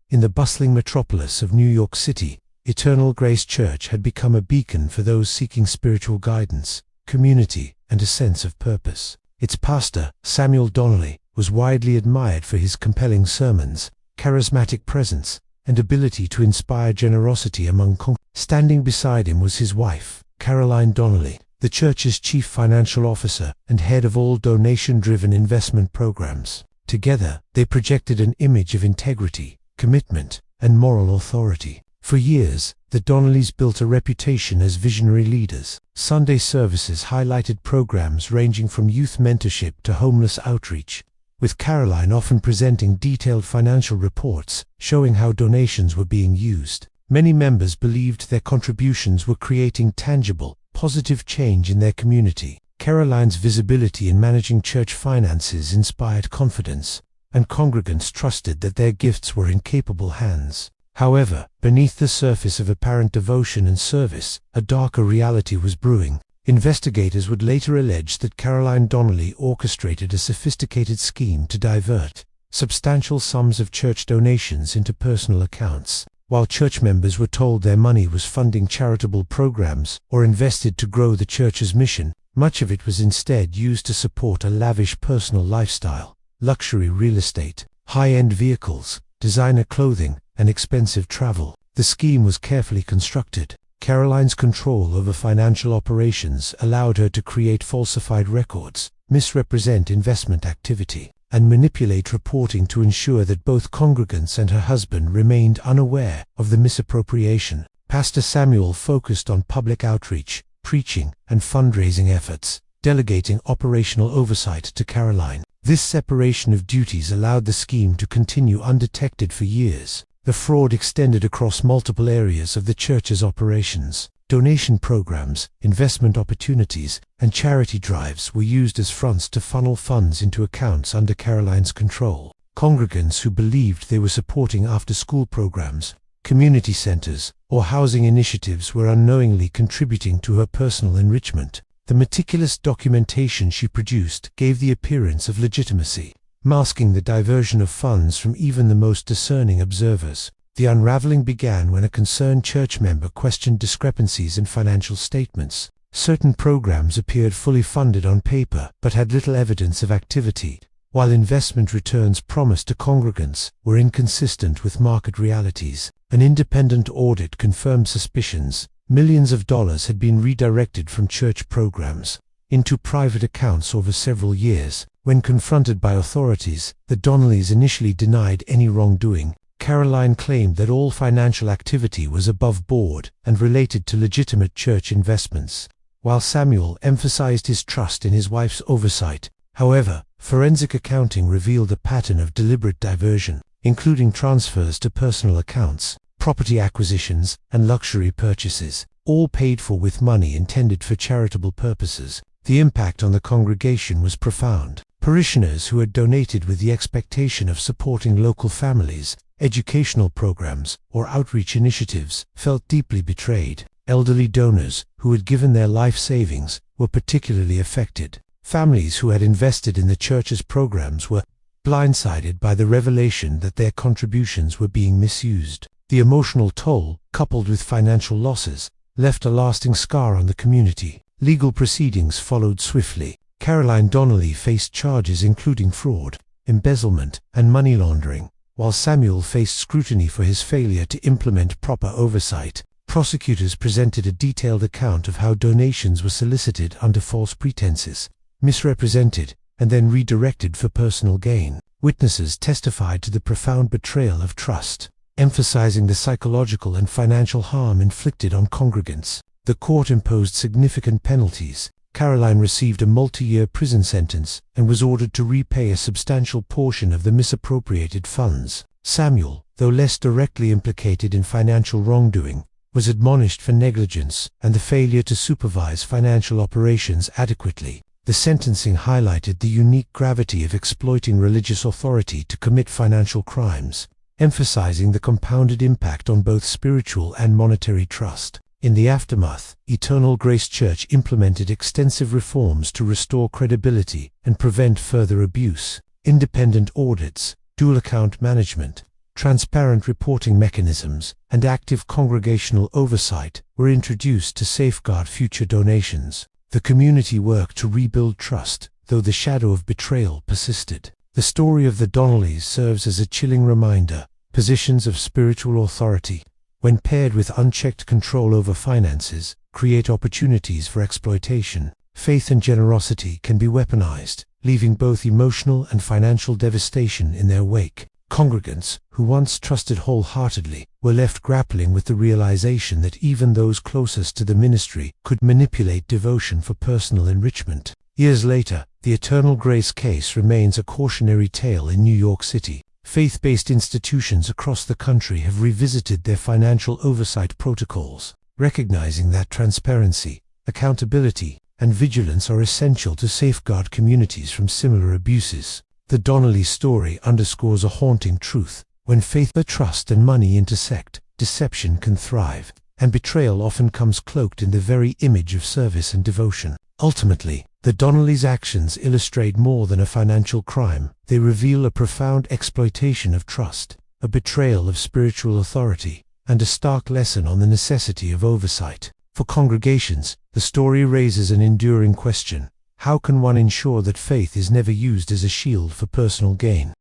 In the bustling metropolis of New York City, Eternal Grace Church had become a beacon for those seeking spiritual guidance, community, and a sense of purpose. Its pastor, Samuel Donnelly, was widely admired for his compelling sermons, charismatic presence, and ability to inspire generosity among Standing beside him was his wife, Caroline Donnelly, the church's chief financial officer and head of all donation-driven investment programs. Together, they projected an image of integrity, commitment, and moral authority. For years, the Donnellys built a reputation as visionary leaders. Sunday services highlighted programs ranging from youth mentorship to homeless outreach, with Caroline often presenting detailed financial reports showing how donations were being used. Many members believed their contributions were creating tangible, positive change in their community. Caroline's visibility in managing church finances inspired confidence, and congregants trusted that their gifts were in capable hands. However, beneath the surface of apparent devotion and service, a darker reality was brewing. Investigators would later allege that Caroline Donnelly orchestrated a sophisticated scheme to divert substantial sums of church donations into personal accounts, while church members were told their money was funding charitable programs or invested to grow the church's mission. Much of it was instead used to support a lavish personal lifestyle, luxury real estate, high-end vehicles, designer clothing, and expensive travel. The scheme was carefully constructed. Caroline's control over financial operations allowed her to create falsified records, misrepresent investment activity, and manipulate reporting to ensure that both congregants and her husband remained unaware of the misappropriation. Pastor Samuel focused on public outreach, preaching, and fundraising efforts, delegating operational oversight to Caroline. This separation of duties allowed the scheme to continue undetected for years. The fraud extended across multiple areas of the church's operations. Donation programs, investment opportunities, and charity drives were used as fronts to funnel funds into accounts under Caroline's control. Congregants who believed they were supporting after-school programs, community centers, or housing initiatives were unknowingly contributing to her personal enrichment. The meticulous documentation she produced gave the appearance of legitimacy, masking the diversion of funds from even the most discerning observers. The unraveling began when a concerned church member questioned discrepancies in financial statements. Certain programs appeared fully funded on paper but had little evidence of activity, while investment returns promised to congregants were inconsistent with market realities. An independent audit confirmed suspicions. Millions of dollars had been redirected from church programs into private accounts over several years. When confronted by authorities, the Donnellys initially denied any wrongdoing. Caroline claimed that all financial activity was above board and related to legitimate church investments, while Samuel emphasized his trust in his wife's oversight. However, forensic accounting revealed a pattern of deliberate diversion, including transfers to personal accounts, property acquisitions, and luxury purchases, all paid for with money intended for charitable purposes. The impact on the congregation was profound. Parishioners who had donated with the expectation of supporting local families, educational programs, or outreach initiatives felt deeply betrayed. Elderly donors, who had given their life savings, were particularly affected. Families who had invested in the church's programs were blindsided by the revelation that their contributions were being misused. The emotional toll, coupled with financial losses, left a lasting scar on the community. Legal proceedings followed swiftly. Caroline Donnelly faced charges including fraud, embezzlement, and money laundering, while Samuel faced scrutiny for his failure to implement proper oversight. Prosecutors presented a detailed account of how donations were solicited under false pretenses, misrepresented, and then redirected for personal gain. Witnesses testified to the profound betrayal of trust, emphasizing the psychological and financial harm inflicted on congregants. The court imposed significant penalties. Caroline received a multi-year prison sentence and was ordered to repay a substantial portion of the misappropriated funds. Samuel, though less directly implicated in financial wrongdoing, was admonished for negligence and the failure to supervise financial operations adequately. The sentencing highlighted the unique gravity of exploiting religious authority to commit financial crimes, emphasizing the compounded impact on both spiritual and monetary trust. In the aftermath, Eternal Grace Church implemented extensive reforms to restore credibility and prevent further abuse. Independent audits, dual account management, transparent reporting mechanisms, and active congregational oversight were introduced to safeguard future donations. The community worked to rebuild trust, though the shadow of betrayal persisted. The story of the Donnellys serves as a chilling reminder. Positions of spiritual authority, when paired with unchecked control over finances, create opportunities for exploitation. Faith and generosity can be weaponized, leaving both emotional and financial devastation in their wake. Congregants, who once trusted wholeheartedly, were left grappling with the realization that even those closest to the ministry could manipulate devotion for personal enrichment. Years later, the Eternal Grace case remains a cautionary tale in New York City. Faith-based institutions across the country have revisited their financial oversight protocols, recognizing that transparency, accountability, and vigilance are essential to safeguard communities from similar abuses. The Donnelly story underscores a haunting truth. When faith, trust, and money intersect, deception can thrive, and betrayal often comes cloaked in the very image of service and devotion. Ultimately, the Donnellys' actions illustrate more than a financial crime. They reveal a profound exploitation of trust, a betrayal of spiritual authority, and a stark lesson on the necessity of oversight. For congregations, the story raises an enduring question. How can one ensure that faith is never used as a shield for personal gain?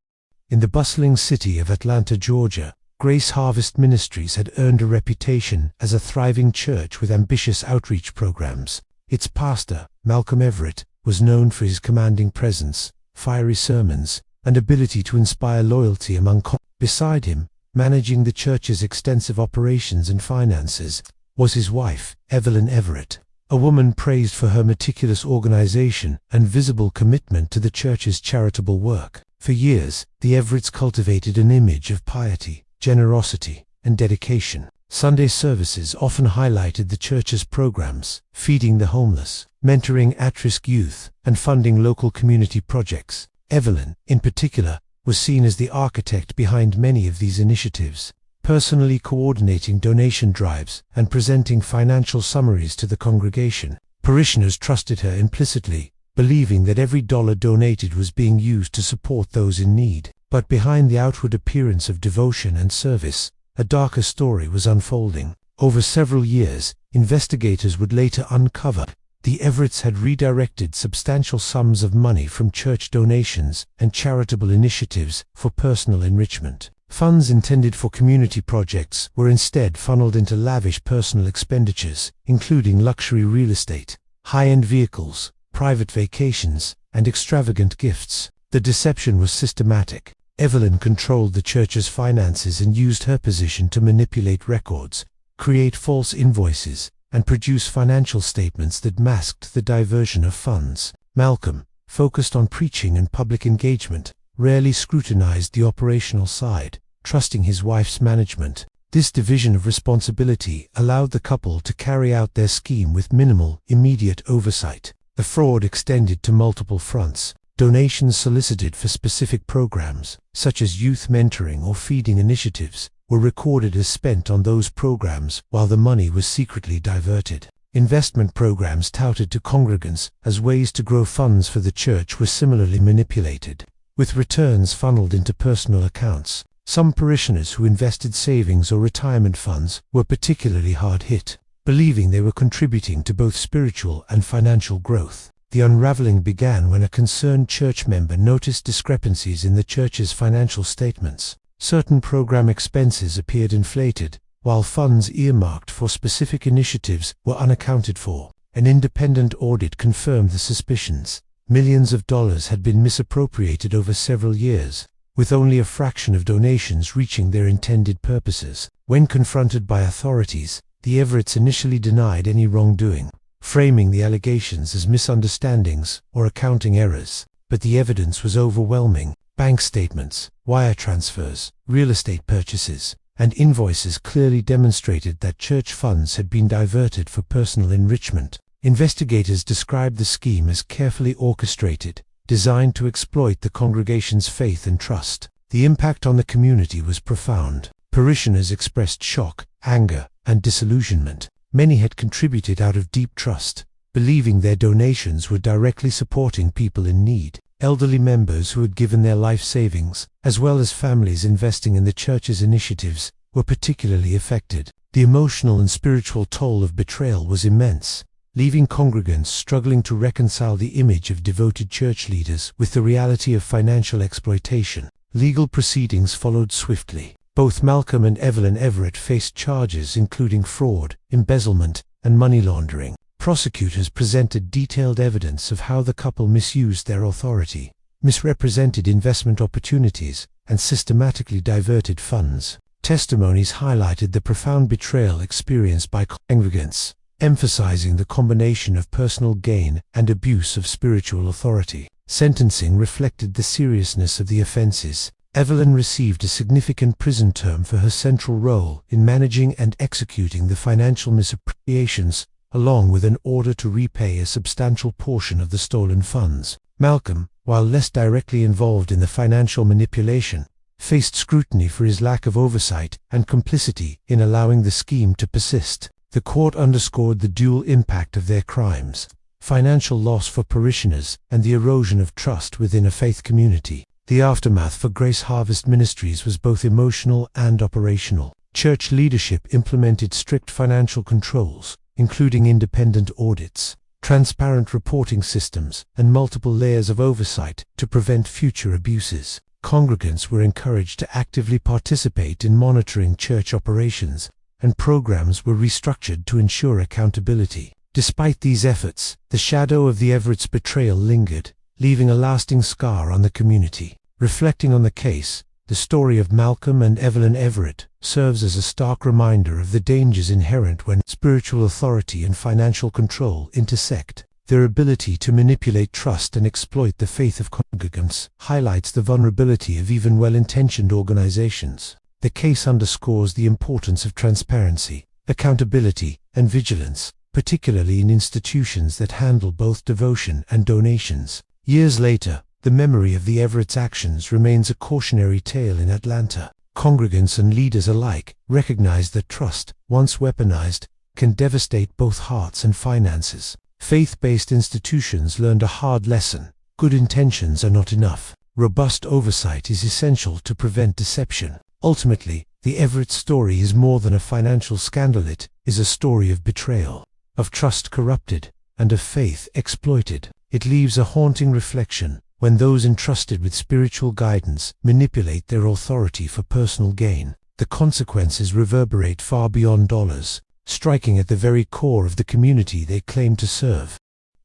In the bustling city of Atlanta, Georgia, Grace Harvest Ministries had earned a reputation as a thriving church with ambitious outreach programs. Its pastor, Malcolm Everett, was known for his commanding presence, fiery sermons, and ability to inspire loyalty among Beside him, managing the church's extensive operations and finances, was his wife, Evelyn Everett, a woman praised for her meticulous organization and visible commitment to the church's charitable work. For years, the Everetts cultivated an image of piety, generosity, and dedication. Sunday services often highlighted the church's programs, feeding the homeless, mentoring at-risk youth, and funding local community projects. Evelyn, in particular, was seen as the architect behind many of these initiatives, personally coordinating donation drives and presenting financial summaries to the congregation. Parishioners trusted her implicitly, believing that every dollar donated was being used to support those in need. But behind the outward appearance of devotion and service, a darker story was unfolding. Over several years, investigators would later uncover the Everetts had redirected substantial sums of money from church donations and charitable initiatives for personal enrichment. Funds intended for community projects were instead funneled into lavish personal expenditures, including luxury real estate, high-end vehicles, private vacations, and extravagant gifts. The deception was systematic. Evelyn controlled the church's finances and used her position to manipulate records, create false invoices, and produce financial statements that masked the diversion of funds. Malcolm, focused on preaching and public engagement, rarely scrutinized the operational side, trusting his wife's management. This division of responsibility allowed the couple to carry out their scheme with minimal, immediate oversight. The fraud extended to multiple fronts. Donations solicited for specific programs, such as youth mentoring or feeding initiatives, were recorded as spent on those programs while the money was secretly diverted. Investment programs touted to congregants as ways to grow funds for the church were similarly manipulated, with returns funneled into personal accounts. Some parishioners who invested savings or retirement funds were particularly hard hit, believing they were contributing to both spiritual and financial growth. The unraveling began when a concerned church member noticed discrepancies in the church's financial statements. Certain program expenses appeared inflated, while funds earmarked for specific initiatives were unaccounted for. An independent audit confirmed the suspicions. Millions of dollars had been misappropriated over several years, with only a fraction of donations reaching their intended purposes. When confronted by authorities, the Everetts initially denied any wrongdoing, framing the allegations as misunderstandings or accounting errors. But the evidence was overwhelming. Bank statements, wire transfers, real estate purchases, and invoices clearly demonstrated that church funds had been diverted for personal enrichment. Investigators described the scheme as carefully orchestrated, designed to exploit the congregation's faith and trust. The impact on the community was profound. Parishioners expressed shock, anger, and disillusionment. Many had contributed out of deep trust, believing their donations were directly supporting people in need. Elderly members who had given their life savings, as well as families investing in the church's initiatives, were particularly affected. The emotional and spiritual toll of betrayal was immense, leaving congregants struggling to reconcile the image of devoted church leaders with the reality of financial exploitation. Legal proceedings followed swiftly. Both Malcolm and Evelyn Everett faced charges including fraud, embezzlement, and money laundering. Prosecutors presented detailed evidence of how the couple misused their authority, misrepresented investment opportunities, and systematically diverted funds. Testimonies highlighted the profound betrayal experienced by congregants, emphasizing the combination of personal gain and abuse of spiritual authority. Sentencing reflected the seriousness of the offenses. Evelyn received a significant prison term for her central role in managing and executing the financial misappropriations, along with an order to repay a substantial portion of the stolen funds. Malcolm, while less directly involved in the financial manipulation, faced scrutiny for his lack of oversight and complicity in allowing the scheme to persist. The court underscored the dual impact of their crimes: financial loss for parishioners and the erosion of trust within a faith community. The aftermath for Grace Harvest Ministries was both emotional and operational. Church leadership implemented strict financial controls, including independent audits, transparent reporting systems, and multiple layers of oversight to prevent future abuses. Congregants were encouraged to actively participate in monitoring church operations, and programs were restructured to ensure accountability. Despite these efforts, the shadow of the Everett's betrayal lingered, leaving a lasting scar on the community. Reflecting on the case, the story of Malcolm and Evelyn Everett serves as a stark reminder of the dangers inherent when spiritual authority and financial control intersect. Their ability to manipulate trust and exploit the faith of congregants highlights the vulnerability of even well-intentioned organizations. The case underscores the importance of transparency, accountability, and vigilance, particularly in institutions that handle both devotion and donations. Years later, the memory of the Everett's actions remains a cautionary tale in Atlanta. Congregants and leaders alike recognize that trust, once weaponized, can devastate both hearts and finances. Faith-based institutions learned a hard lesson: good intentions are not enough. Robust oversight is essential to prevent deception. Ultimately, the Everett story is more than a financial scandal. It is a story of betrayal, of trust corrupted, and of faith exploited. It leaves a haunting reflection: when those entrusted with spiritual guidance manipulate their authority for personal gain, the consequences reverberate far beyond dollars, striking at the very core of the community they claim to serve.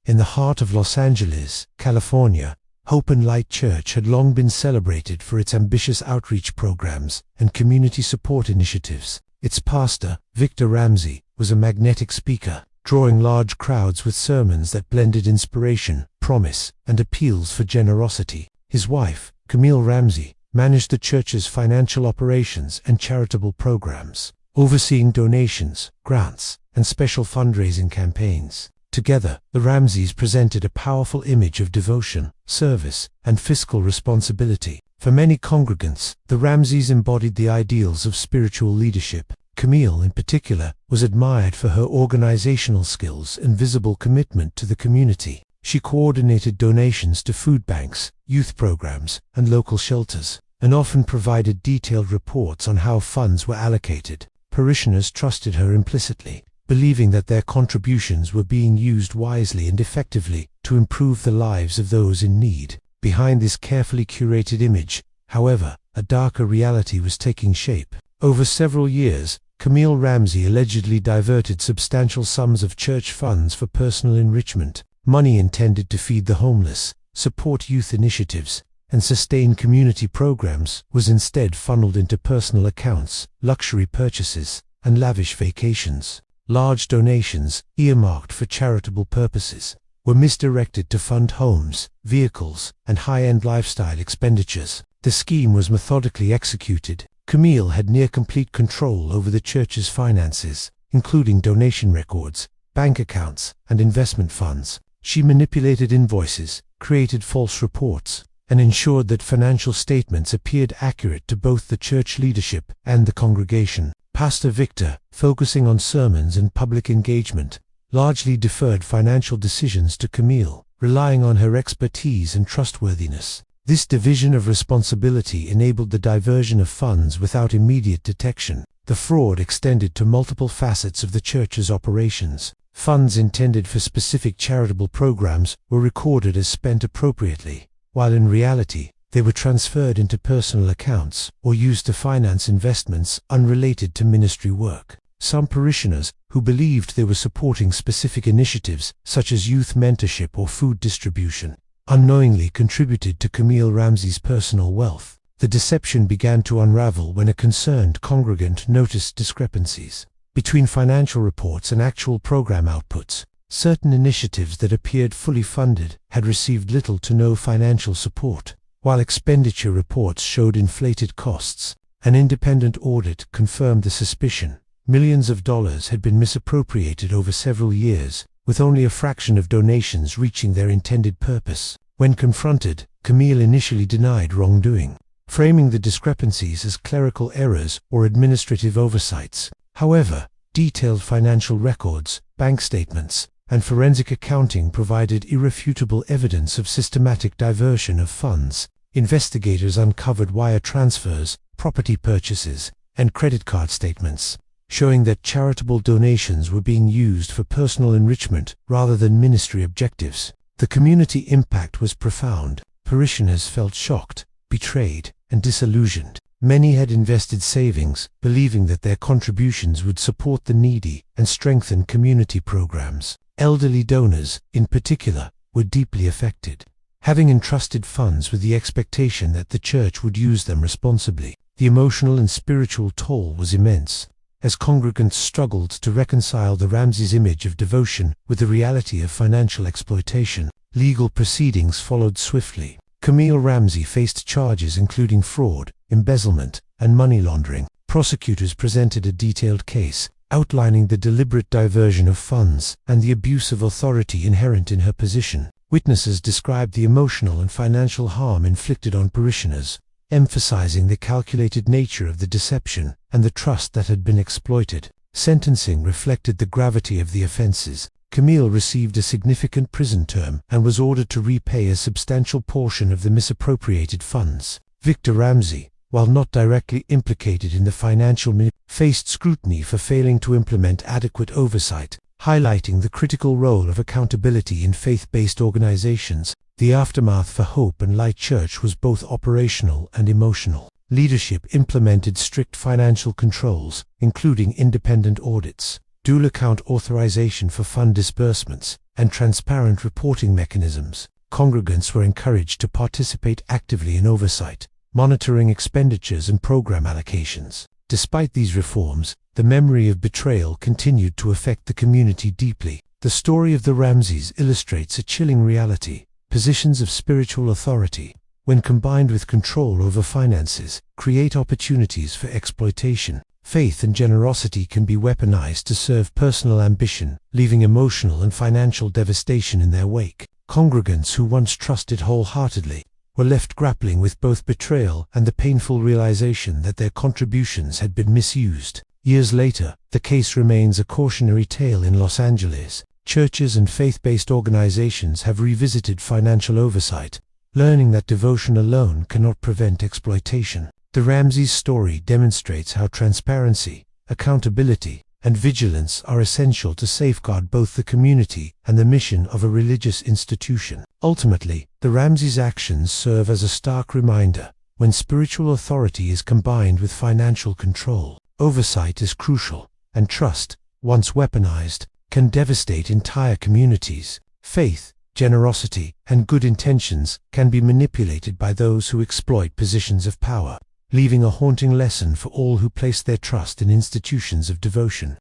In the heart of Los Angeles, California, Hope and Light Church had long been celebrated for its ambitious outreach programs and community support initiatives. Its pastor, Victor Ramsey, was a magnetic speaker, drawing large crowds with sermons that blended inspiration, promise, and appeals for generosity. His wife, Camille Ramsey, managed the church's financial operations and charitable programs, overseeing donations, grants, and special fundraising campaigns. Together, the Ramseys presented a powerful image of devotion, service, and fiscal responsibility. For many congregants, the Ramseys embodied the ideals of spiritual leadership. Camille, in particular, was admired for her organizational skills and visible commitment to the community. She coordinated donations to food banks, youth programs, and local shelters, and often provided detailed reports on how funds were allocated. Parishioners trusted her implicitly, believing that their contributions were being used wisely and effectively to improve the lives of those in need. Behind this carefully curated image, however, a darker reality was taking shape. Over several years, Camille Ramsey allegedly diverted substantial sums of church funds for personal enrichment. Money intended to feed the homeless, support youth initiatives, and sustain community programs was instead funneled into personal accounts, luxury purchases, and lavish vacations. Large donations, earmarked for charitable purposes, were misdirected to fund homes, vehicles, and high-end lifestyle expenditures. The scheme was methodically executed. Camille had near-complete control over the church's finances, including donation records, bank accounts, and investment funds. She manipulated invoices, created false reports, and ensured that financial statements appeared accurate to both the church leadership and the congregation. Pastor Victor, focusing on sermons and public engagement, largely deferred financial decisions to Camille, relying on her expertise and trustworthiness. This division of responsibility enabled the diversion of funds without immediate detection. The fraud extended to multiple facets of the church's operations. Funds intended for specific charitable programs were recorded as spent appropriately, while in reality, they were transferred into personal accounts or used to finance investments unrelated to ministry work. Some parishioners, who believed they were supporting specific initiatives such as youth mentorship or food distribution, unknowingly contributed to Camille Ramsey's personal wealth. The deception began to unravel when a concerned congregant noticed discrepancies between financial reports and actual program outputs. Certain initiatives that appeared fully funded had received little to no financial support, while expenditure reports showed inflated costs. An independent audit confirmed the suspicion. Millions of dollars had been misappropriated over several years, with only a fraction of donations reaching their intended purpose. When confronted, Camille initially denied wrongdoing, framing the discrepancies as clerical errors or administrative oversights. However, detailed financial records, bank statements, and forensic accounting provided irrefutable evidence of systematic diversion of funds. Investigators uncovered wire transfers, property purchases, and credit card statements, showing that charitable donations were being used for personal enrichment rather than ministry objectives. The community impact was profound. Parishioners felt shocked, betrayed, and disillusioned. Many had invested savings, believing that their contributions would support the needy and strengthen community programs. Elderly donors, in particular, were deeply affected, having entrusted funds with the expectation that the church would use them responsibly. The emotional and spiritual toll was immense, as congregants struggled to reconcile the Ramseys' image of devotion with the reality of financial exploitation. Legal proceedings followed swiftly. Camille Ramsey faced charges including fraud, embezzlement, and money laundering. Prosecutors presented a detailed case, outlining the deliberate diversion of funds and the abuse of authority inherent in her position. Witnesses described the emotional and financial harm inflicted on parishioners, emphasizing the calculated nature of the deception and the trust that had been exploited. Sentencing reflected the gravity of the offenses. Camille received a significant prison term and was ordered to repay a substantial portion of the misappropriated funds. Victor Ramsey, while not directly implicated in the financial faced scrutiny for failing to implement adequate oversight, highlighting the critical role of accountability in faith-based organizations. The aftermath for Hope and Light Church was both operational and emotional. Leadership implemented strict financial controls, including independent audits, dual account authorization for fund disbursements, and transparent reporting mechanisms. Congregants were encouraged to participate actively in oversight, monitoring expenditures and program allocations. Despite these reforms, the memory of betrayal continued to affect the community deeply. The story of the Ramseys illustrates a chilling reality. Positions of spiritual authority, when combined with control over finances, create opportunities for exploitation. Faith and generosity can be weaponized to serve personal ambition, leaving emotional and financial devastation in their wake. Congregants who once trusted wholeheartedly were left grappling with both betrayal and the painful realization that their contributions had been misused. Years later, the case remains a cautionary tale in Los Angeles. Churches and faith-based organizations have revisited financial oversight, learning that devotion alone cannot prevent exploitation. The Ramseys' story demonstrates how transparency, accountability, and vigilance are essential to safeguard both the community and the mission of a religious institution. Ultimately, the Ramseys' actions serve as a stark reminder: when spiritual authority is combined with financial control, Oversight is crucial, and trust, once weaponized, can devastate entire communities. Faith, generosity, and good intentions can be manipulated by those who exploit positions of power, leaving a haunting lesson for all who place their trust in institutions of devotion.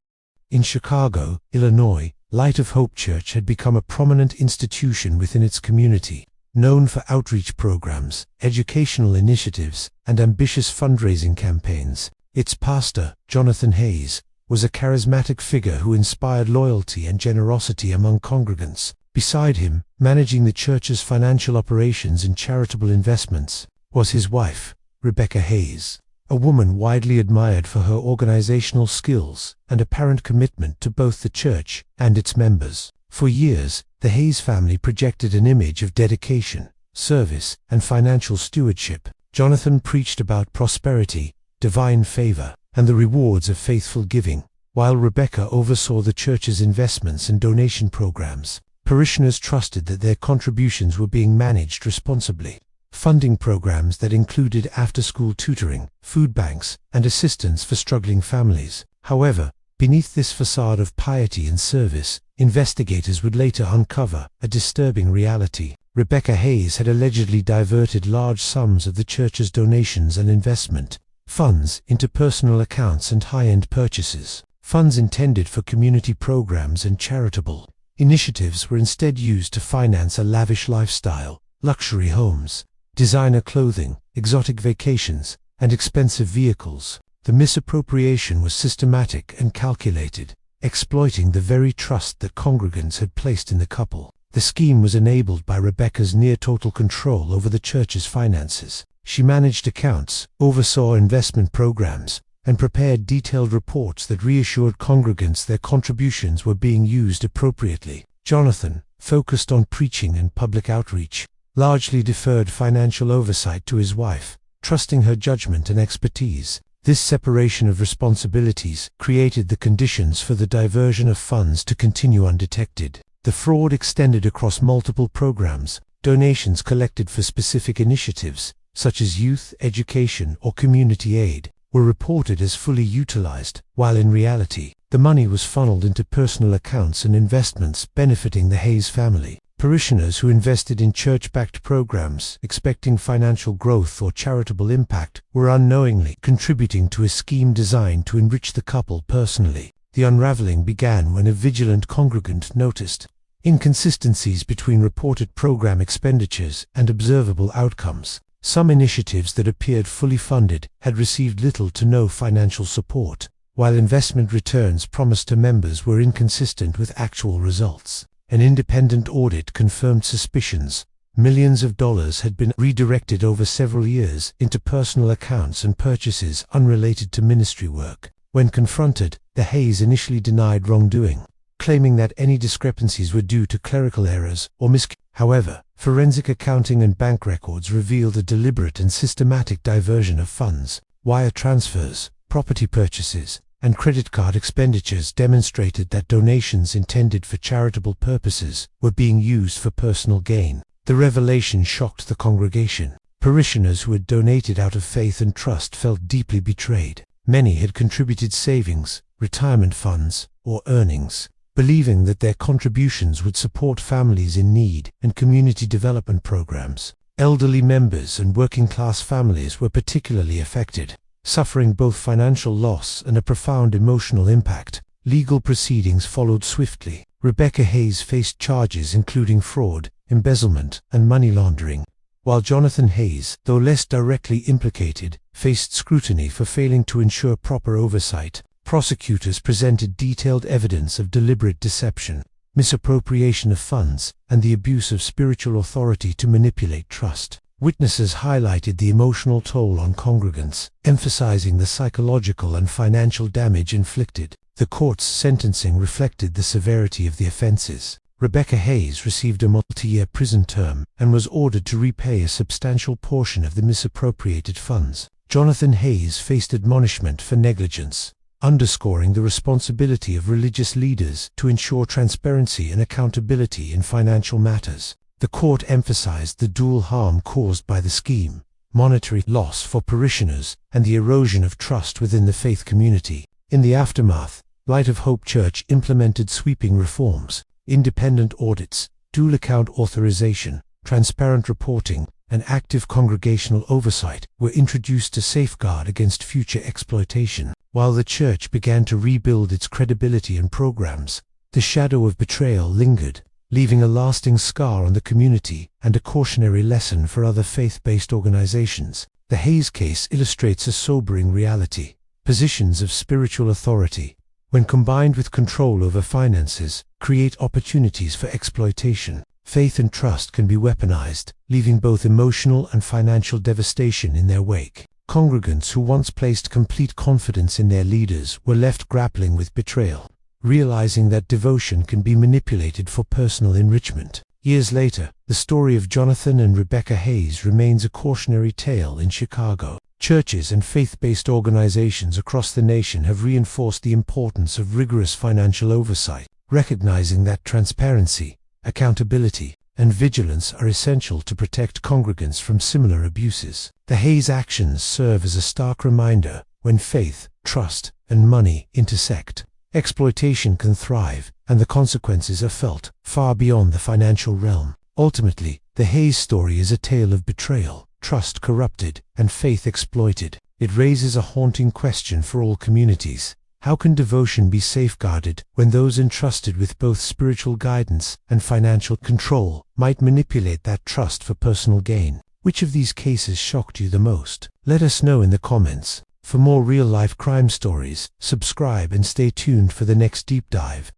In Chicago, Illinois, Light of Hope Church had become a prominent institution within its community. Known for outreach programs, educational initiatives, and ambitious fundraising campaigns, its pastor, Jonathan Hayes, was a charismatic figure who inspired loyalty and generosity among congregants. Beside him, managing the church's financial operations and charitable investments, was his wife, Rebecca Hayes, a woman widely admired for her organizational skills and apparent commitment to both the church and its members. For years, the Hayes family projected an image of dedication, service, and financial stewardship. Jonathan preached about prosperity, divine favor, and the rewards of faithful giving, while Rebecca oversaw the church's investments and donation programs. Parishioners trusted that their contributions were being managed responsibly. Funding programs that included after-school tutoring, food banks, and assistance for struggling families. However, beneath this facade of piety and service, investigators would later uncover a disturbing reality. Rebecca Hayes had allegedly diverted large sums of the church's donations and investment funds into personal accounts and high-end purchases. Funds intended for community programs and charitable initiatives were instead used to finance a lavish lifestyle, luxury homes, designer clothing, exotic vacations, and expensive vehicles. The misappropriation was systematic and calculated, exploiting the very trust that congregants had placed in the couple. The scheme was enabled by Rebecca's near-total control over the church's finances. She managed accounts, oversaw investment programs, and prepared detailed reports that reassured congregants their contributions were being used appropriately. Jonathan, focused on preaching and public outreach, largely deferred financial oversight to his wife, trusting her judgment and expertise. This separation of responsibilities created the conditions for the diversion of funds to continue undetected. The fraud extended across multiple programs. Donations collected for specific initiatives, such as youth, education, or community aid, were reported as fully utilized, while in reality, the money was funneled into personal accounts and investments benefiting the Hayes family. Parishioners who invested in church-backed programs, expecting financial growth or charitable impact, were unknowingly contributing to a scheme designed to enrich the couple personally. The unraveling began when a vigilant congregant noticed inconsistencies between reported program expenditures and observable outcomes. Some initiatives that appeared fully funded had received little to no financial support, while investment returns promised to members were inconsistent with actual results. An independent audit confirmed suspicions. Millions of dollars had been redirected over several years into personal accounts and purchases unrelated to ministry work. When confronted, the Hayes initially denied wrongdoing, claiming that any discrepancies were due to clerical errors or However, forensic accounting and bank records revealed a deliberate and systematic diversion of funds. Wire transfers, property purchases, and credit card expenditures demonstrated that donations intended for charitable purposes were being used for personal gain. The revelation shocked the congregation. Parishioners who had donated out of faith and trust felt deeply betrayed. Many had contributed savings, retirement funds, or earnings, believing that their contributions would support families in need and community development programs. Elderly members and working-class families were particularly affected, suffering both financial loss and a profound emotional impact. Legal proceedings followed swiftly. Rebecca Hayes faced charges including fraud, embezzlement, and money laundering, while Jonathan Hayes, though less directly implicated, faced scrutiny for failing to ensure proper oversight. Prosecutors presented detailed evidence of deliberate deception, misappropriation of funds, and the abuse of spiritual authority to manipulate trust. Witnesses highlighted the emotional toll on congregants, emphasizing the psychological and financial damage inflicted. The court's sentencing reflected the severity of the offenses. Rebecca Hayes received a multi-year prison term and was ordered to repay a substantial portion of the misappropriated funds. Jonathan Hayes faced admonishment for negligence, underscoring the responsibility of religious leaders to ensure transparency and accountability in financial matters. The court emphasized the dual harm caused by the scheme. monetary loss for parishioners, and the erosion of trust within the faith community. In the aftermath, Light of Hope Church implemented sweeping reforms. Independent audits, dual account authorization, transparent reporting, and active congregational oversight were introduced to safeguard against future exploitation. While the church began to rebuild its credibility and programs, the shadow of betrayal lingered, leaving a lasting scar on the community and a cautionary lesson for other faith-based organizations. The Hayes case illustrates a sobering reality. Positions of spiritual authority, when combined with control over finances, create opportunities for exploitation. Faith and trust can be weaponized, leaving both emotional and financial devastation in their wake. Congregants who once placed complete confidence in their leaders were left grappling with betrayal, realizing that devotion can be manipulated for personal enrichment. Years later, the story of Jonathan and Rebecca Hayes remains a cautionary tale in Chicago. Churches and faith-based organizations across the nation have reinforced the importance of rigorous financial oversight, recognizing that transparency, accountability, and vigilance are essential to protect congregants from similar abuses. The Hayes actions serve as a stark reminder: when faith, trust, and money intersect, exploitation can thrive, and the consequences are felt far beyond the financial realm. Ultimately, the Hayes story is a tale of betrayal, trust corrupted, and faith exploited. It raises a haunting question for all communities. How can devotion be safeguarded when those entrusted with both spiritual guidance and financial control might manipulate that trust for personal gain? Which of these cases shocked you the most? Let us know in the comments. For more real-life crime stories, subscribe and stay tuned for the next deep dive.